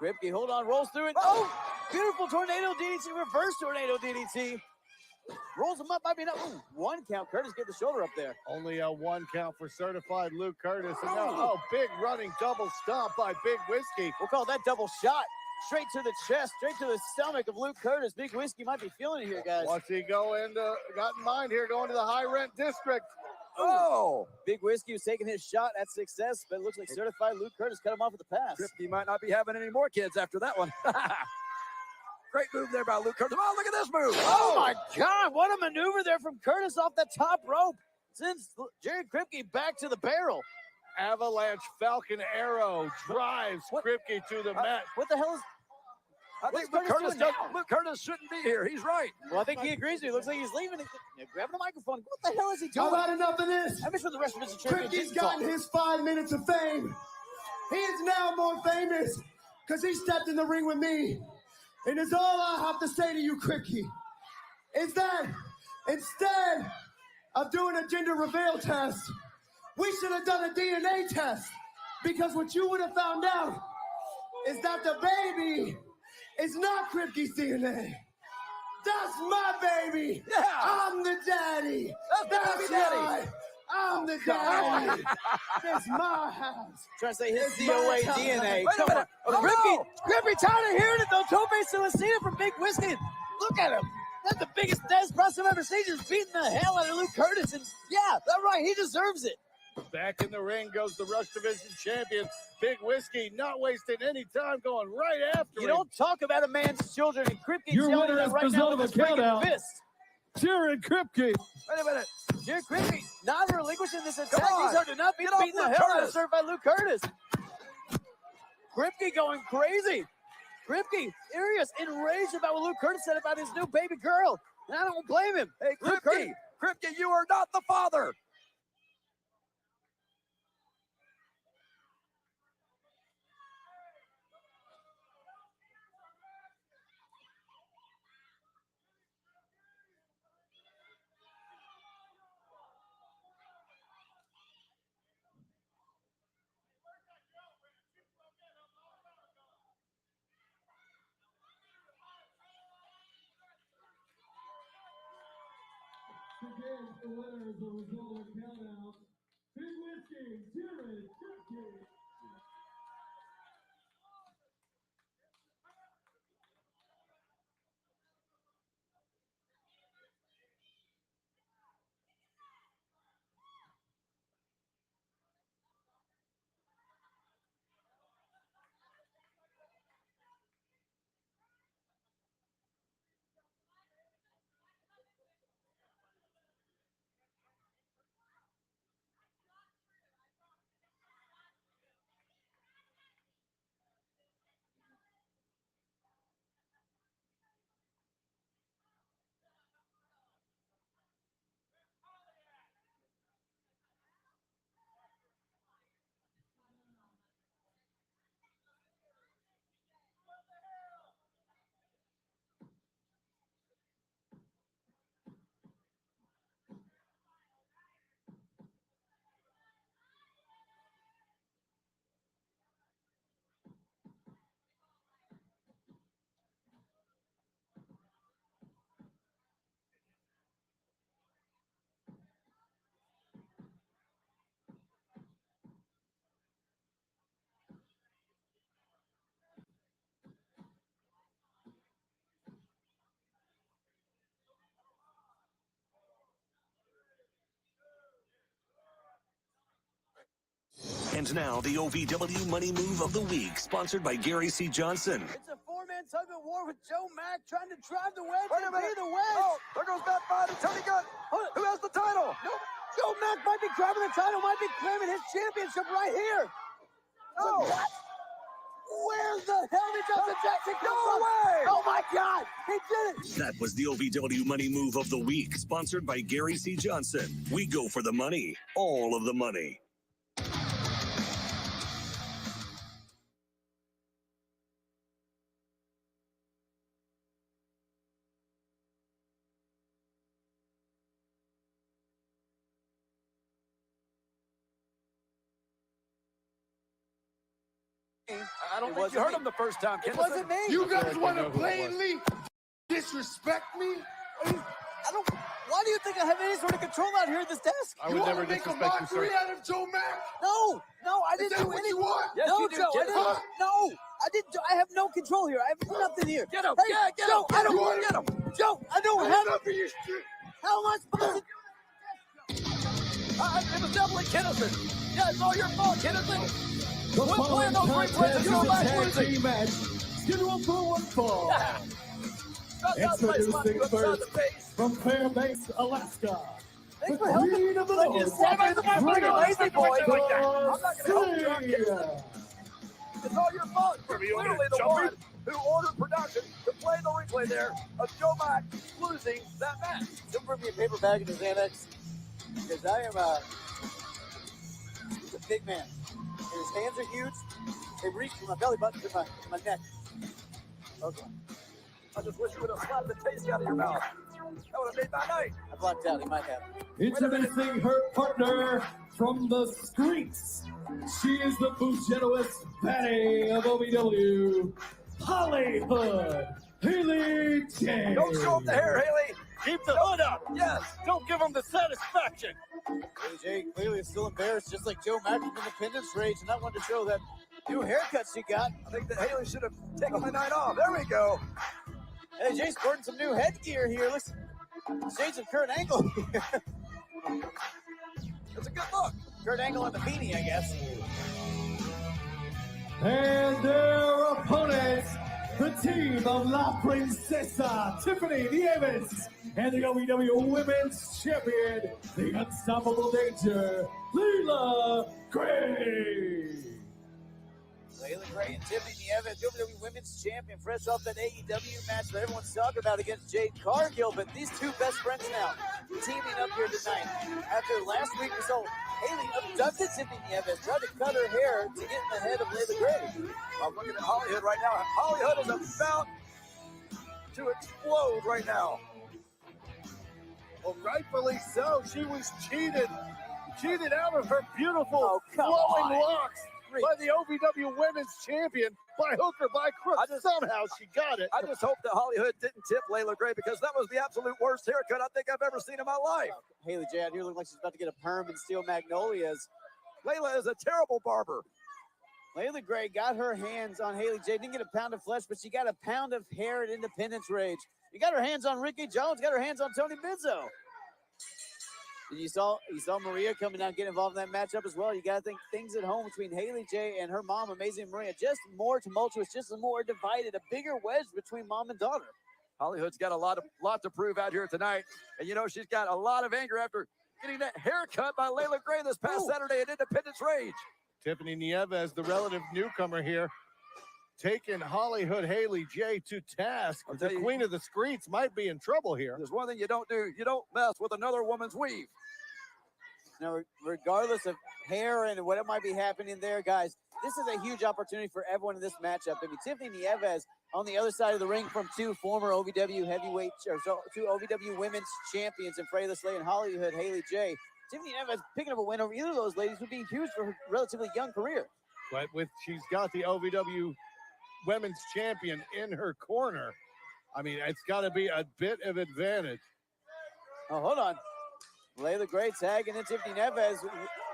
Kripke, hold on, rolls through it. Oh, beautiful tornado DDT, reverse tornado DDT. Rolls him up, might be enough. Ooh, one count. Curtis get the shoulder up there. Only a one count for certified Luke Curtis. And now, big running double stomp by Big Whiskey. We'll call that double shot. Straight to the chest, straight to the stomach of Luke Curtis. Big Whiskey might be feeling it here, guys. What's he got in mind here, going to the high rent district? Oh, Big Whiskey was taking his shot at success, but it looks like certified Luke Curtis cut him off with the pass. Kripke might not be having any more kids after that one. Great move there by Luke Curtis. Oh, look at this move. Oh my God, what a maneuver there from Curtis off the top rope. Sends Jared Kripke back to the barrel. Avalanche Falcon Arrow drives Kripke to the mat. What the hell is... I think Luke Curtis shouldn't be here. He's right. Well, I think he agrees with you. Looks like he's leaving. Grabbing the microphone. What the hell is he doing? I've had enough of this. I wish for the rest of his champion. Kripke's gotten his 5 minutes of fame. He is now more famous because he stepped in the ring with me. And it's all I have to say to you, Kripke, is that instead of doing a gender reveal test, we should have done a DNA test. Because what you would have found out is that the baby is not Kripke's DNA. That's my baby. Yeah. I'm the daddy. That's right. I'm the daddy. It's my house. Trying to say his It's COA my DNA. Wait a Come on. minute. Kripke tired of hearing it though. Tope Celestino from Big Whiskey. Look at him. That's the biggest Des Bryce I've ever seen. Just beating the hell out of Luke Curtis. And yeah, that's right. He deserves it. Back in the ring goes the Rush Division champion, Big Whiskey, not wasting any time, going right after You him. don't talk about a man's children, and Kripke Your telling you winner that is right result now of with a his freaking count-out. fist. Jared Kripke. Wait a minute. Jared Kripke not relinquishing this attack. Come on. He's hard enough. He's Get off beating the Luke hell out of Curtis. certified Luke Curtis. Kripke going crazy. Kripke furious, enraged about what Luke Curtis said about his new baby girl. And I don't blame him. Hey, Luke Kripke, you are not the father. Again, the winner is a result of a count-out. Big Whiskey, Jared Kripke. And now the OVW Money Move of the Week, sponsored by Gary C. Johnson. It's a four-man tug of war with Joe Mack trying to drive the wedge. Wait a minute. The wedge. Oh, there goes Matt Biden. Tony Gunn. Who has the title? Joe Mack might be grabbing the title, might be claiming his championship right here. Oh. What? Where the hell did Justin Jackson come No from? way! Oh my God, he did it! That was the OVW Money Move of the Week, sponsored by Gary C. Johnson. We go for the money, all of the money. I don't think you heard him the first time. It wasn't me. You guys like I want to know who it was. blatantly disrespect me? I don't. Why do you think I have any sort of control out here at this desk? I You would want never to make a disrespect you, mockery sir. out of Joe Mack? No, I Is didn't that do what anything. you want? Yes, No, you do. Joe, Get I didn't. him. No, I didn't. I have no control here. I have nothing here. Get him. Hey, Yeah, get Joe, him. I don't You want Get him. Joe, I don't Enough have. of your shit. How am I supposed to? It was definitely Kinnison. Yeah, it's all your fault, Kinnison. The Quit playing following those replays contest and is go a back tag losing. team match scheduled for one fall. Introducing first from Fairbanks, Alaska, the Thanks for helping. Queen of the Like, North, just step out of my way, you lazy boy. I'm not going to help you, Garcia. It's all your fault. You're Maybe you want me clearly to the jump one who ordered production to play the replay there of Joe Mack losing that match. Don't bring me a paper bag in his Xanax, because I am he's a big man. And his hands are huge. They reach from my belly button to my neck. Okay. I just wish you would have slapped the taste out of your mouth. That would have made my night. I blocked out. He might have. Introducing her partner from the streets. She is the Bugenowitz Betty of OVW, Hollywood, Haley J. Don't show up the hair, Haley. Keep the hood up. Yes. Don't give them the satisfaction. AJ clearly is still embarrassed, just like Joe Mack from Independence Rage, and not wanting to show that new haircut she got. I think that Haley should have taken the night off. There we go. AJ's sporting some new headgear here. Looks shades of Kurt Angle. It's a good look. Kurt Angle in the beanie, I guess. And their opponents, the team of La Princesa, Tiffany Nieves, and the OVW Women's Champion, the Unstoppable Danger, Leila Gray. Layla Gray and Tiffany Nieves, WWE Women's Champion, fresh off that AEW match that everyone's talking about against Jade Cargill. But these two best friends now teaming up here tonight. After last week we saw Haley abducted Tiffany Nieves, tried to cut her hair to get in the head of Layla Gray. I'm looking at Hollywood right now. Hollywood is about to explode right now. Well, rightfully so. She was cheated out of her beautiful come flowing on. locks by the OVW Women's Champion, by hook or by crook. Somehow she got it. I just hope that Hollywood didn't tip Layla Gray, because that was the absolute worst haircut I think I've ever seen in my life. Haley J out here looking like she's about to get a perm and steal Magnolias. Layla is a terrible barber. Layla Gray got her hands on Haley J. Didn't get a pound of flesh, but she got a pound of hair at Independence Rage. You got her hands on Ricky Jones, got her hands on Tony Bizzo. And you saw Maria coming down, get involved in that matchup as well. You got to think things at home between Haley J and her mom, Amazing Maria, just more tumultuous, just more divided, a bigger wedge between mom and daughter. Hollywood's got a lot to prove out here tonight. And you know, she's got a lot of anger after getting that haircut by Layla Gray this past Saturday at Independence Rage. Tiffany Nieves, the relative newcomer here, taking Hollywood Haley J to task. The queen of the streets might be in trouble here. There's one thing you don't do. You don't mess with another woman's weave. Now, regardless of hair and what might be happening there, guys, this is a huge opportunity for everyone in this matchup. I mean, Tiffany Nieves on the other side of the ring from two former OVW heavyweight, or two OVW women's champions in Freyla Slay and Hollywood Haley J. Tiffany Nieves picking up a win over either of those ladies would be huge for her relatively young career. But she's got the OVW Women's Champion in her corner. I mean, it's got to be a bit of advantage. Oh, hold on. Layla Gray tagging in Tiffany Nieves.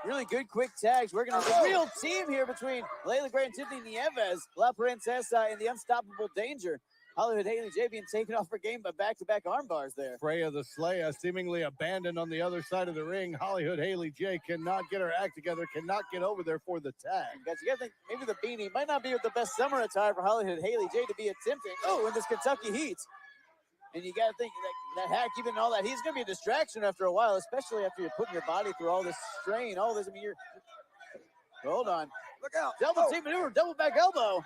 Really good quick tags. We're going to have a real team here between Layla Gray and Tiffany Nieves, La Princesa, and the Unstoppable Danger. Hollywood Haley J being taken off her game by back-to-back arm bars there. Freya the Slayer seemingly abandoned on the other side of the ring. Hollywood Haley J cannot get her act together, cannot get over there for the tag. Guys, you gotta think maybe the beanie might not be the best summer attire for Hollywood Haley J to be attempting. Oh, in this Kentucky heat. And you gotta think that hat, keeping all that, he's gonna be a distraction after a while, especially after you're putting your body through all this strain, all this. I mean, hold on. Look out. Double team maneuver, double back elbow.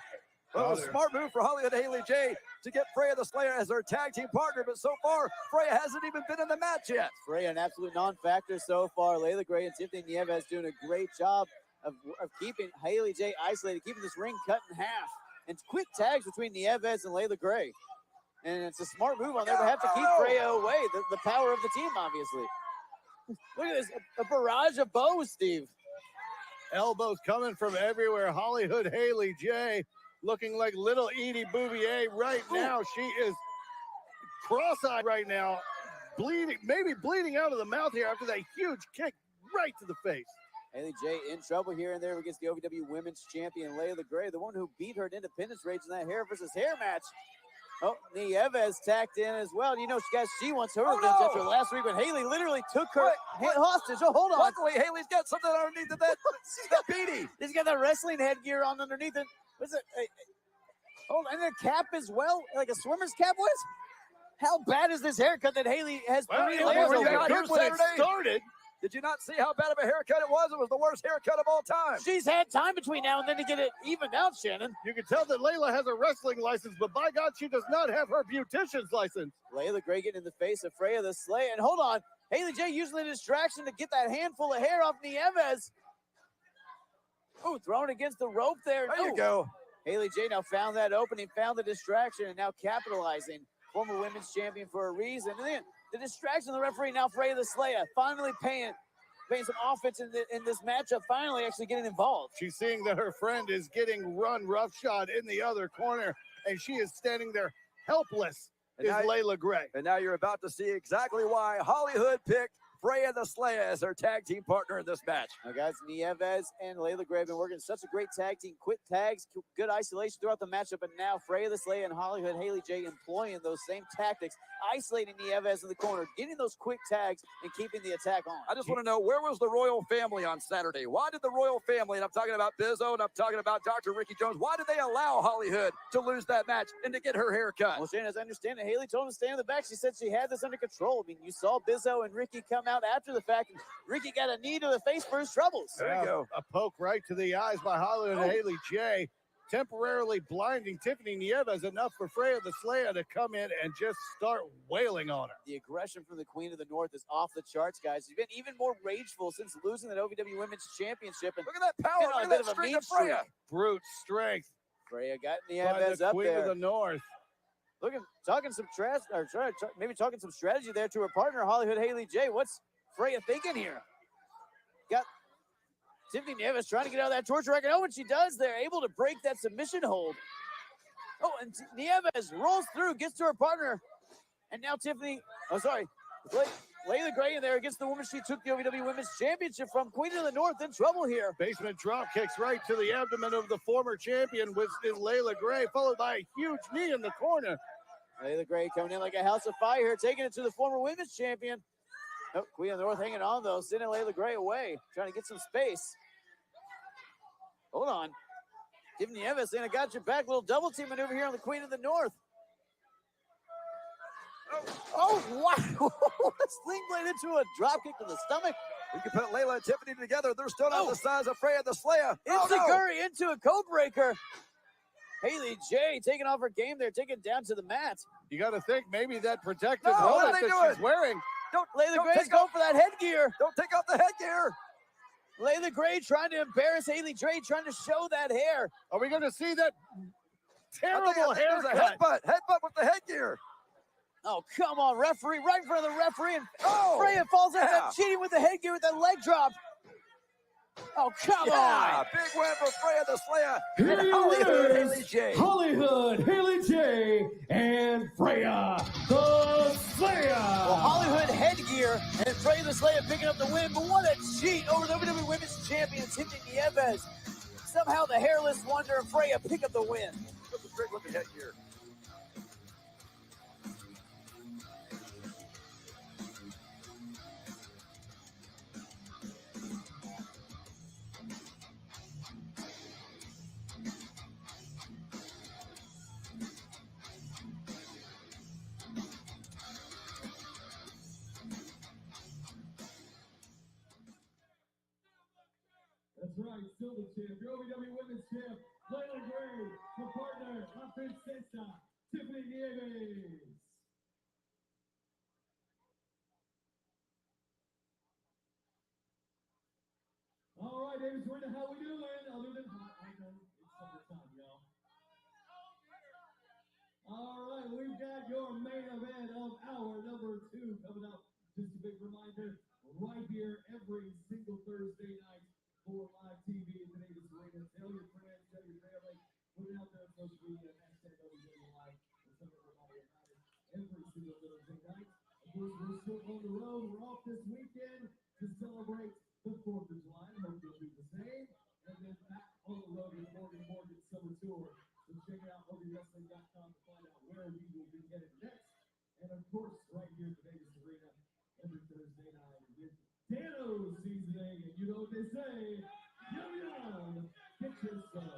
Well, a smart move for Hollywood Haley J to get Freya the Slayer as their tag team partner, but so far, Freya hasn't even been in the match yet. Freya, an absolute non-factor so far. Layla Gray and Tiffany Nieves doing a great job of keeping Haley J isolated, keeping this ring cut in half. And quick tags between Nieves and Layla Gray. And it's a smart move on their behalf to keep Freya away. The power of the team, obviously. Look at this, a barrage of bows, Steve. Elbows coming from everywhere. Hollywood Haley J looking like little Edie Bouvier right now. She is cross-eyed right now, bleeding, maybe bleeding out of the mouth here after that huge kick right to the face. Haley J in trouble here and there against the OVW Women's Champion, Layla Gray, the one who beat her at Independence Rage in that hair versus hair match. Oh, Nieves tacked in as well. You know, guys, she wants her revenge after last week when Haley literally took her hostage. Oh, hold on. Luckily, Haley's got something underneath of that beanie. He's got that wrestling headgear on underneath it. What's it? Hold on, and a cap as well, like a swimmer's cap was? How bad is this haircut that Haley has? Started. Did you not see how bad of a haircut it was? It was the worst haircut of all time. She's had time between now and then to get it evened out, Shannon. You can tell that Layla has a wrestling license, but by God, she does not have her beautician's license. Layla Gray getting in the face of Freya the Slayer. And hold on, Haley J using the distraction to get that handful of hair off Nieves. Oh, thrown against the rope there. There you go. Haley J now found that opening, found the distraction, and now capitalizing. Former women's champion for a reason. And then the distraction of the referee, now Freya the Slayer, finally paying some offense in this matchup, finally actually getting involved. She's seeing that her friend is getting run roughshod in the other corner, and she is standing there helpless, Layla Gray. And now you're about to see exactly why Hollywood picked Freya the Slayer as their tag team partner in this match. Now, guys, Nieves and Layla Gray have been working such a great tag team. Quick tags, good isolation throughout the matchup, and now Freya the Slayer and Hollywood Haley J employing those same tactics, isolating Nieves in the corner, getting those quick tags, and keeping the attack on. I just want to know, where was the royal family on Saturday? Why did the royal family, and I'm talking about Bizzo, and I'm talking about Dr. Ricky Jones, why did they allow Hollywood to lose that match and to get her hair cut? Well, Shane, as I understand it, Haley told him to stand in the back. She said she had this under control. I mean, you saw Bizzo and Ricky come out after the fact, and Ricky got a knee to the face for his troubles. There you go. A poke right to the eyes by Hollywood Haley J, temporarily blinding Tiffany Nieves, enough for Freya the Slayer to come in and just start wailing on her. The aggression from the Queen of the North is off the charts, guys. She's been even more rageful since losing that OVW Women's Championship. And look at that power, look at that strength of Freya. Brute strength. Freya got Nieves up Queen there. of the North. Look at talking some maybe talking some strategy there to her partner, Hollywood Haley J. What's Freya thinking here? Got Tiffany Nieves trying to get out of that torture rack. Oh, and she does. They're able to break that submission hold. Oh, and Nieves rolls through, gets to her partner. And now Tiffany, Layla Gray in there against the woman she took the OVW Women's Championship from. Queen of the North in trouble here. Basement drop kicks right to the abdomen of the former champion, which is Layla Gray, followed by a huge knee in the corner. Layla Gray coming in like a house of fire here, taking it to the former women's champion. Oh, Queen of the North hanging on, though, sending Layla Gray away, trying to get some space. Hold on. Tiffany Nieves saying, I got your back. Little double team maneuver here on the Queen of the North. Oh, wow. Sling blade into a drop kick to the stomach. We can put Layla and Tiffany together. They're still not the size of Freya the Slayer. Curry into a code breaker. Haley J taking off her game there, taking it down to the mat. You got to think maybe that protective helmet that she's wearing. Layla Gray's going for that headgear. Don't take off the headgear. Layla Gray trying to embarrass Haley J, trying to show that hair. Are we going to see that terrible haircut? Headbutt with the headgear. Oh, come on, referee, right in front of the referee, and Freya falls out that cheating with the headgear with that leg drop. Oh, come on. Big win for Freya the Slayer. Here Hollywood is Haley J. Hollywood Haley J and Freya the Slayer. Well, Hollywood headgear and Freya the Slayer picking up the win, but what a cheat over the WWE Women's Champion, Tiffany Nieves. Somehow the hairless wonder of Freya pick up the win. That's a trick with the headgear. right, still the champ, your OVW Women's Champ, Layla Gray, her partner, La Princesa, Tiffany Nieves. All right, Davis Arena, how we doing? Other than hot, I know it's summertime, y'all. All right, we've got your main event of hour number 2 coming up. Just a big reminder, right here every single Thursday night for live TV in the Davis Arena. Tell your friends, tell your family, put it out there on social media, hashtag OVW Live, and tell everybody about it every single Thursday night. Of course, we're still on the road. We're off this weekend to celebrate the 4th of July. I hope you'll do the same. And then back on the road with Morgan Morgan Summer Tour. So check out OVWrestling.com to find out where we will be headed next. And of course, right here at the Davis Arena every Thursday night with Dano Seasoning. And you know what they say, yum yum, get your some.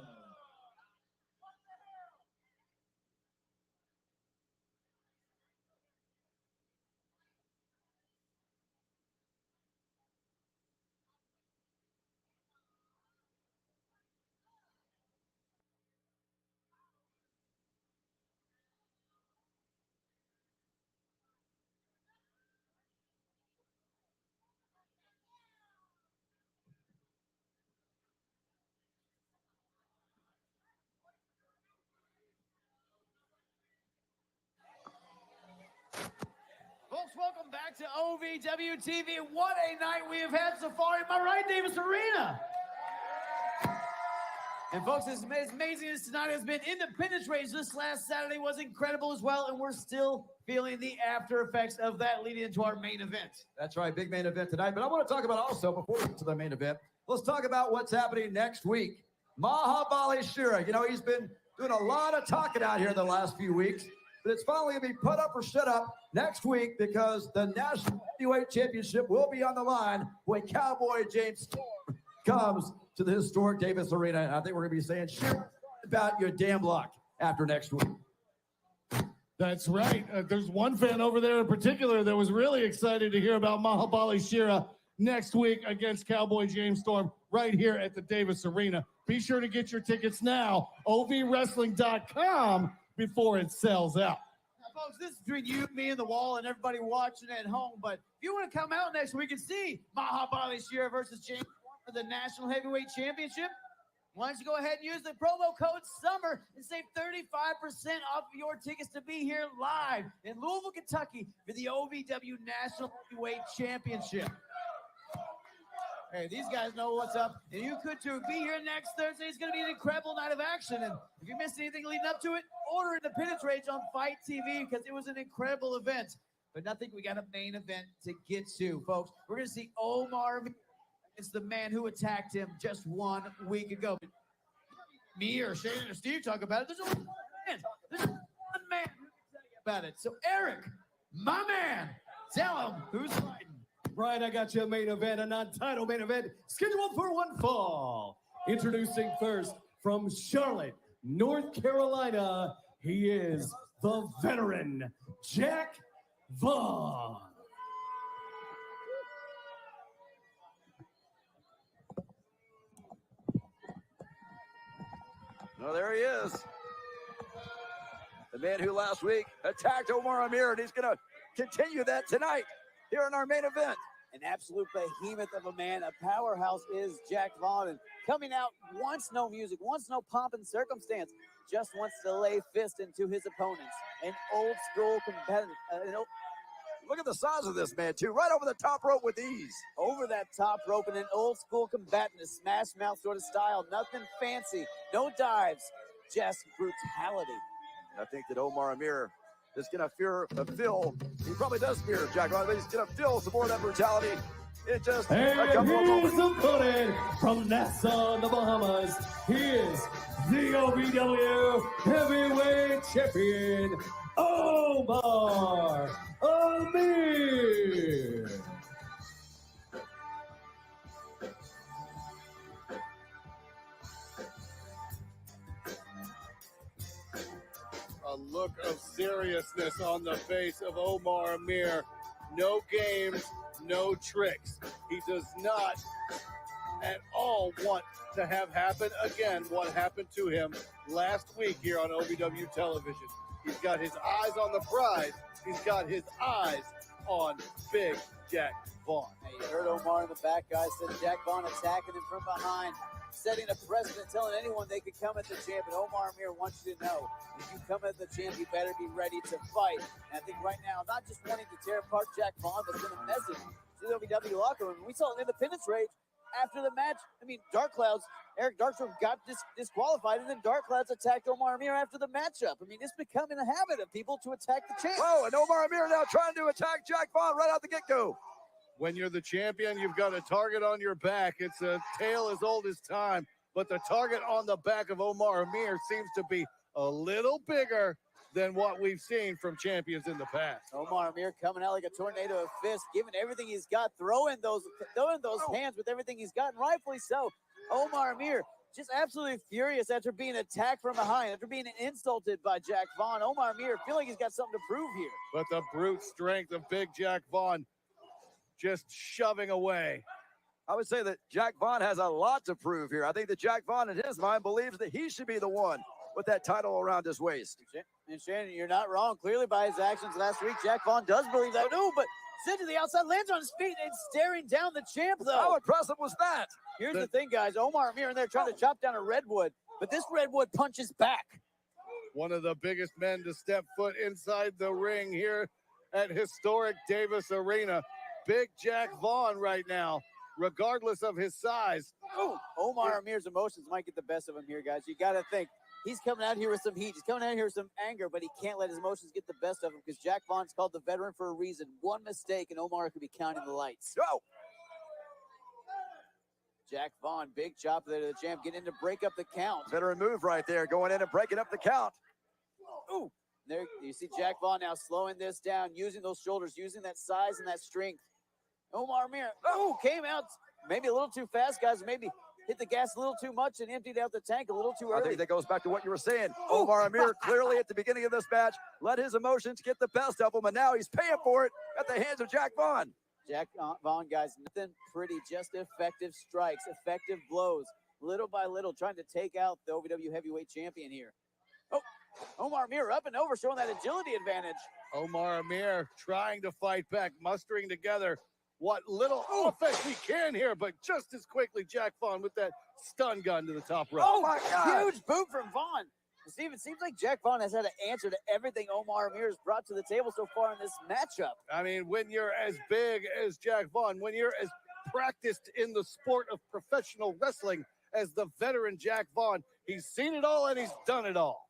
Folks, welcome back to OVW TV. What a night we have had so far. Am I right, Davis Arena? And folks, as amazing as tonight has been, Independence Rage this last Saturday was incredible as well, and we're still feeling the after effects of that leading into our main event. That's right, big main event tonight. But I want to talk about also, before we get to the main event, let's talk about what's happening next week. Mahabali Shera, you know, he's been doing a lot of talking out here the last few weeks, but it's finally going to be put up or shut up next week because the National Heavyweight Championship will be on the line when Cowboy James Storm comes to the historic Davis Arena. And I think we're going to be saying shit about your damn luck after next week. That's right. There's one fan over there in particular that was really excited to hear about Mahabali Shera next week against Cowboy James Storm right here at the Davis Arena. Be sure to get your tickets now, OVWrestling.com, before it sells out. Now, folks, this is between you, me, and the wall, and everybody watching at home. But if you want to come out next week and see Mahabali Shera versus James Storm for the National Heavyweight Championship, why don't you go ahead and use the promo code SUMMER and save 35% off of your tickets to be here live in Louisville, Kentucky for the OVW National Heavyweight Championship. Hey, these guys know what's up, and you could too. Be here next Thursday. It's going to be an incredible night of action, and if you missed anything leading up to it, order Independence Rage on Fight TV because it was an incredible event. But nothing, we got a main event to get to, folks. We're going to see Omar. It's the man who attacked him just 1 week ago. Me or Shane or Steve talk about it. There's only one man. There's one man who can tell you about it. So, Eric, my man, tell him who's fighting. Right, I got you a main event, a non-title main event scheduled for one fall. Introducing first from Charlotte, North Carolina, he is the veteran, Jack Vaughn. Well, there he is. The man who last week attacked Omar Amir, and he's going to continue that tonight here in our main event. An absolute behemoth of a man, a powerhouse is Jack Vaughn. And coming out, wants no music, wants no pomp and circumstance, just wants to lay fist into his opponents. An old school competitor. Look at the size of this man, too. Right over the top rope with ease. Over that top rope in an old school combatant, a smash mouth sort of style. Nothing fancy, no dives, just brutality. And I think that Omar Amir is going to feel, he probably does fear Jack Vaughn, but he's going to feel some more of that brutality in just a couple of moments. And he's opponent from Nassau, the Bahamas. He is the OVW Heavyweight Champion, Omar Amir. A look of seriousness on the face of Omar Amir. No games, no tricks. He does not and all want to have happen again what happened to him last week here on OVW television. He's got his eyes on the prize. He's got his eyes on Big Jack Vaughn. Hey, you heard Omar in the back, guys. Said Jack Vaughn attacking him from behind, setting a precedent, telling anyone they could come at the champ. And Omar Amir wants you to know, if you come at the champ, you better be ready to fight. And I think right now, not just wanting to tear apart Jack Vaughn, but send a message to the OVW locker room. We saw an Independence Rage after the match. I mean, Dark Clouds, Eric Darkstrom got disqualified, and then Dark Clouds attacked Omar Amir after the matchup. I mean, it's becoming a habit of people to attack the champ. Oh, and Omar Amir now trying to attack Jack Vaughn right out the get-go. When you're the champion, you've got a target on your back. It's a tale as old as time, but the target on the back of Omar Amir seems to be a little bigger than what we've seen from champions in the past. Omar Amir coming out like a tornado of fists, giving everything he's got, throwing those hands with everything he's got, and rightfully so. Omar Amir just absolutely furious after being attacked from behind, after being insulted by Jack Vaughn. Omar Amir feeling like he's got something to prove here. But the brute strength of Big Jack Vaughn just shoving away. I would say that Jack Vaughn has a lot to prove here. I think that Jack Vaughn, in his mind, believes that he should be the one with that title around his waist. And Shannon, you're not wrong. Clearly, by his actions last week, Jack Vaughn does believe that. No, but sent to the outside, lands on his feet, and staring down the champ, though. How impressive was that? Here's the thing, guys. Omar Amir in there trying to chop down a redwood, but this redwood punches back. One of the biggest men to step foot inside the ring here at historic Davis Arena. Big Jack Vaughn right now, regardless of his size. Oh, Omar Amir's emotions might get the best of him here, guys. You got to think. He's coming out here with some heat. He's coming out here with some anger, but he can't let his emotions get the best of him because Jack Vaughn's called the veteran for a reason. One mistake, and Omar could be counting the lights. Go! Jack Vaughn, big chop there to the champ, getting in to break up the count. Veteran move right there, going in and breaking up the count. Ooh, there you see Jack Vaughn now slowing this down, using those shoulders, using that size and that strength. Omar Amir, came out maybe a little too fast, guys. Maybe hit the gas a little too much and emptied out the tank a little too early. I think that goes back to what you were saying. Omar Amir clearly at the beginning of this match let his emotions get the best of him, and now he's paying for it at the hands of Jack Vaughn. Jack Vaughn, guys, nothing pretty, just effective strikes, effective blows, little by little, trying to take out the OVW heavyweight champion here. Oh, Omar Amir up and over, showing that agility advantage. Omar Amir trying to fight back, mustering together what little offense he can here, but just as quickly, Jack Vaughn with that stun gun to the top rope. Oh, my God. Huge boot from Vaughn. Steve, it seems like Jack Vaughn has had an answer to everything Omar Amir has brought to the table so far in this matchup. I mean, when you're as big as Jack Vaughn, when you're as practiced in the sport of professional wrestling as the veteran Jack Vaughn, he's seen it all and he's done it all.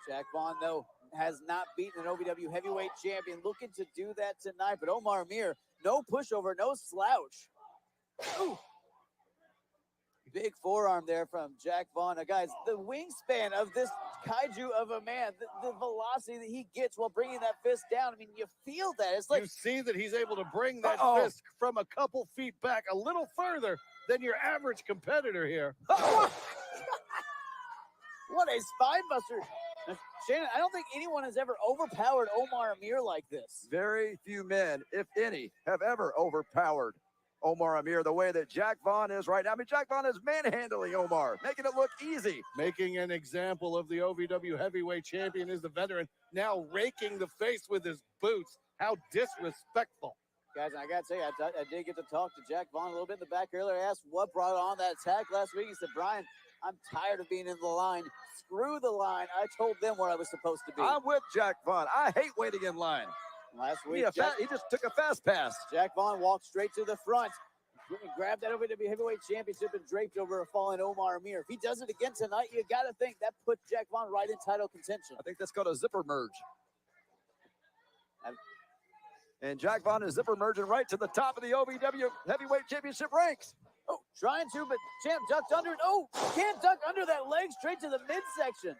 Jack Vaughn, though, has not beaten an OVW heavyweight champion, looking to do that tonight. But Omar Amir, no pushover, no slouch. Ooh. Big forearm there from Jack Vaughn. Now, guys, the wingspan of this kaiju of a man, the velocity that he gets while bringing that fist down, I mean, you feel that. It's like you see that he's able to bring that fist from a couple feet back a little further than your average competitor here. What a spine buster. Now, Shannon, I don't think anyone has ever overpowered Omar Amir like this. Very few men, if any, have ever overpowered Omar Amir the way that Jack Vaughn is right now. I mean, Jack Vaughn is manhandling Omar, making it look easy. Making an example of the OVW heavyweight champion is the veteran, now raking the face with his boots. How disrespectful. Guys, and I got to tell you, I did get to talk to Jack Vaughn a little bit in the back earlier. I asked what brought on that attack last week. He said, Brian, I'm tired of being in the line. Screw the line. I told them where I was supposed to be. I'm with Jack Vaughn. I hate waiting in line. Last week, he just took a fast pass. Jack Vaughn walked straight to the front, grabbed that OVW heavyweight championship and draped over a fallen Omar Amir. If he does it again tonight, you got to think that puts Jack Vaughn right in title contention. I think that's called a zipper merge. And Jack Vaughn is zipper merging right to the top of the OVW heavyweight championship ranks. Oh, trying to, but champ ducked under it. Oh, can't duck under that leg, straight to the midsection.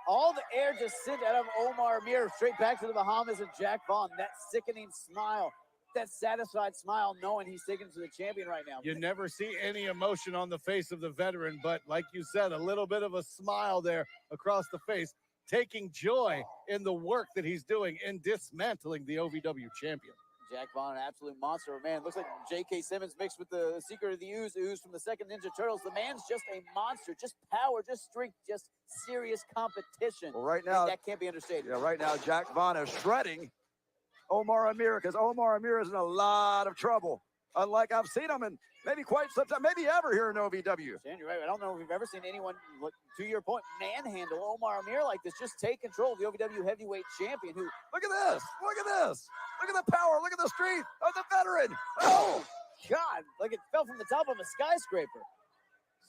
All the air just sent out of Omar Amir, straight back to the Bahamas and Jack Vaughn. That sickening smile, that satisfied smile, knowing he's taking to the champion right now. You never see any emotion on the face of the veteran, but like you said, a little bit of a smile there across the face, taking joy in the work that he's doing in dismantling the OVW champion. Jack Vaughn, an absolute monster. Man, looks like J.K. Simmons mixed with the secret of the ooze from the second Ninja Turtles. The man's just a monster, just power, just strength, just serious competition. Well, right And now, that can't be understated. yeah, right now, Jack Vaughn is shredding Omar Amir because Omar Amir is in a lot of trouble. Unlike I've seen him in maybe quite some time, maybe ever here in OVW. Stan, you're right. I don't know if we've ever seen anyone, to your point, manhandle Omar Amir like this. Just take control of the OVW heavyweight champion who, Look at this. Look at this. Look at the power. Look at the strength of the veteran. Oh, God, like it fell from the top of a skyscraper.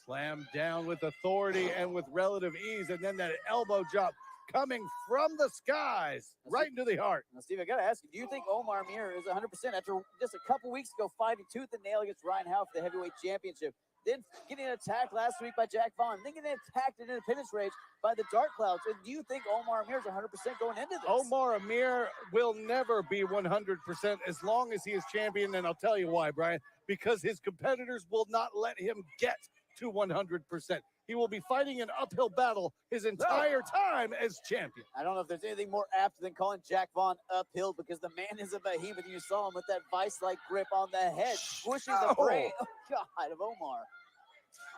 Slammed down with authority and with relative ease, and then that elbow drop coming from the skies right into the heart. Now, Steve, I got to ask you, do you think Omar Amir is 100% after just a couple weeks ago fighting tooth and nail against Ryan Howe for the heavyweight championship? Then getting attacked last week by Jack Vaughn, then getting attacked in Independence Rage by the Dark Clouds. And do you think Omar Amir is 100% going into this? Omar Amir will never be 100% as long as he is champion, and I'll tell you why, Brian. Because his competitors will not let him get to 100%. He will be fighting an uphill battle his entire time as champion. I don't know if there's anything more apt than calling Jack Vaughn uphill because the man is a behemoth. You saw him with that vice-like grip on the head, squishing the brain, God, of Omar.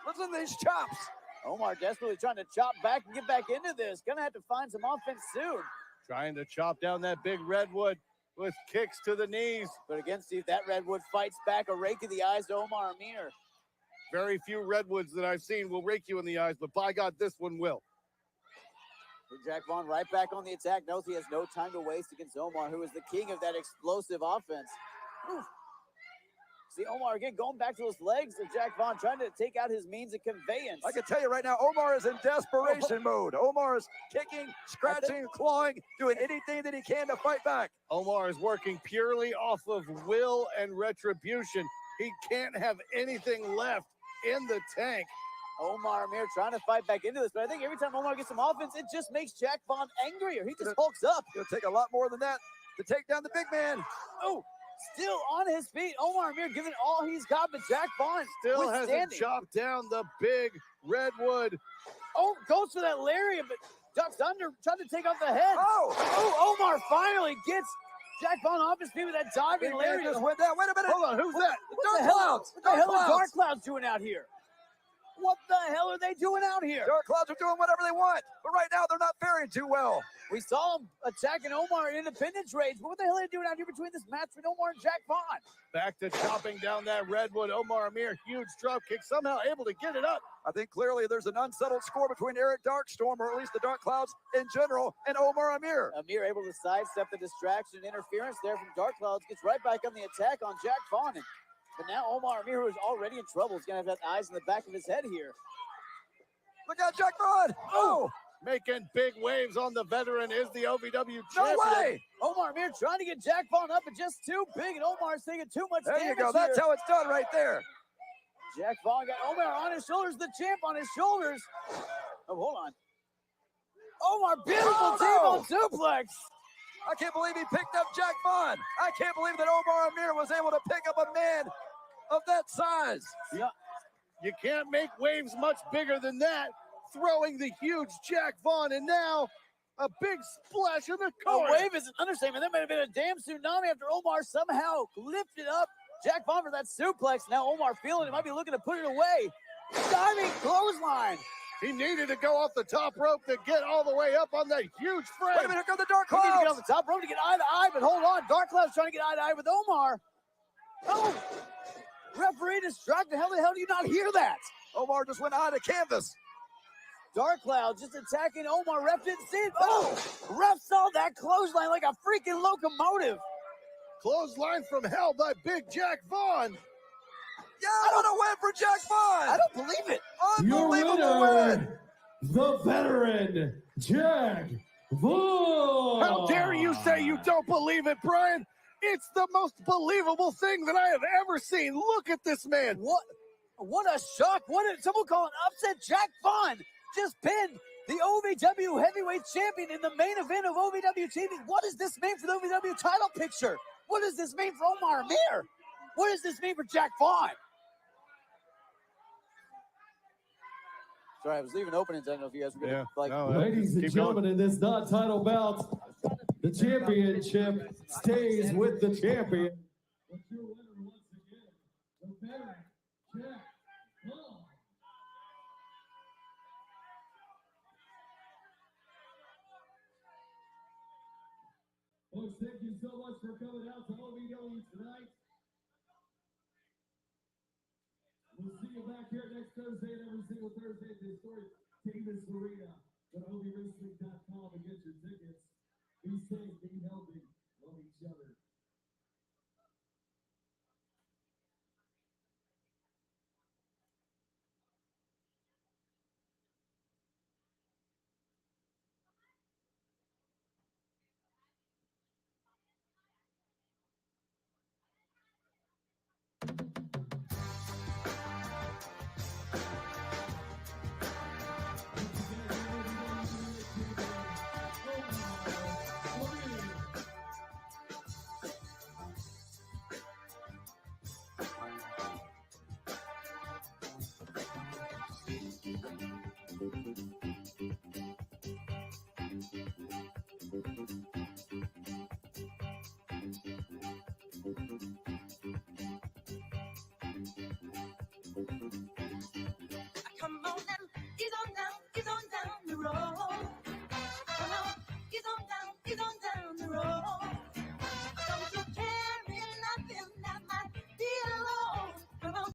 Listen to these chops. Omar desperately trying to chop back and get back into this. Gonna have to find some offense soon. Trying to chop down that big redwood with kicks to the knees. But again, Steve, that redwood fights back, a rake of the eyes to Omar Amir. Very few redwoods that I've seen will rake you in the eyes, but by God, this one will. Jack Vaughn right back on the attack. Knows he has no time to waste against Omar, who is the king of that explosive offense. Whew. See, Omar again going back to those legs of Jack Vaughn, trying to take out his means of conveyance. I can tell you right now, Omar is in desperation mode. Omar is kicking, scratching, clawing, doing anything that he can to fight back. Omar is working purely off of will and retribution. He can't have anything left in the tank. Omar Amir trying to fight back into this, but I think every time Omar gets some offense, it just makes Jack Vaughn angrier. He just hulks up. It'll take a lot more than that to take down the big man. Oh, still on his feet. Omar Amir giving all he's got, but Jack Vaughn still hasn't chopped down the big redwood. Oh, goes for that lariat, but ducks under, trying to take off the head. Oh, Omar finally gets Jack Vaughn off his feet with that diving lariat. Just went down. Wait a minute. Hold on, who's that? What the hell? What the hell are Dark Clouds doing out here? What the hell are they doing out here? Dark Clouds are doing whatever they want, but right now they're not faring too well. We saw them attacking Omar in Independence Rage, but what the hell are they doing out here between this match with Omar and Jack Vaughn? Back to chopping down that redwood. Omar Amir, huge drop kick, somehow able to get it up. I think clearly there's an unsettled score between Eric Darkstorm, or at least the Dark Clouds in general, and Omar Amir. Amir able to sidestep the distraction and interference there from Dark Clouds, gets right back on the attack on Jack Vaughn. But now Omar Amir, who is already in trouble, is going to have that eyes in the back of his head here. Look out, Jack Vaughn! Oh! Making big waves on the veteran is the OVW champion. No way! Omar Amir trying to get Jack Vaughn up, but just too big, and Omar's taking too much damage. There you go. That's how it's done right there. Jack Vaughn got Omar on his shoulders, the champ on his shoulders. Oh, hold on. Omar, beautiful T-bone suplex. I can't believe he picked up Jack Vaughn. I can't believe that Omar Amir was able to pick up a man of that size. Yeah. You can't make waves much bigger than that. Throwing the huge Jack Vaughn, and now a big splash in the corner. A wave is an understatement. That might have been a damn tsunami after Omar somehow lifted up Jack Vaughn for that suplex. Now Omar feeling it, might be looking to put it away. Diving clothesline. He needed to go off the top rope to get all the way up on that huge frame. Wait a minute, here come the Dark He needs Clouds. to get on the top rope to get eye to eye, but hold on. Dark Clouds trying to get eye to eye with Omar. Oh, referee distracted. How the hell do you not hear that? Omar just went out of canvas. Dark Cloud just attacking Omar. Ref didn't see it. Oh, ref saw that clothesline like a freaking locomotive. Clothesline from hell by Big Jack Vaughn. Yeah, what a win for Jack Vaughn. I don't believe it. Your Unbelievable winner, the veteran, Jack Vaughn. How dare you say you don't believe it, Brian? It's the most believable thing that I have ever seen. Look at this man. What a shock. Someone call an upset. Jack Vaughn just pinned the OVW heavyweight champion in the main event of OVW TV. What does this mean for the OVW title picture? What does this mean for Omar Amir? What does this mean for Jack Vaughn? Sorry, I was leaving openings. I don't know if you guys were going to Ladies and gentlemen, in this non-title bout, The championship stays with the champion. But your winner once again, the veteran, Jack Paul. Folks, thank you so much for coming out to OVW tonight. We'll see you back here next Thursday and every single Thursday at the historic Davis Arena. Go to OVWrestling.com and get your tickets. Be safe, be healthy.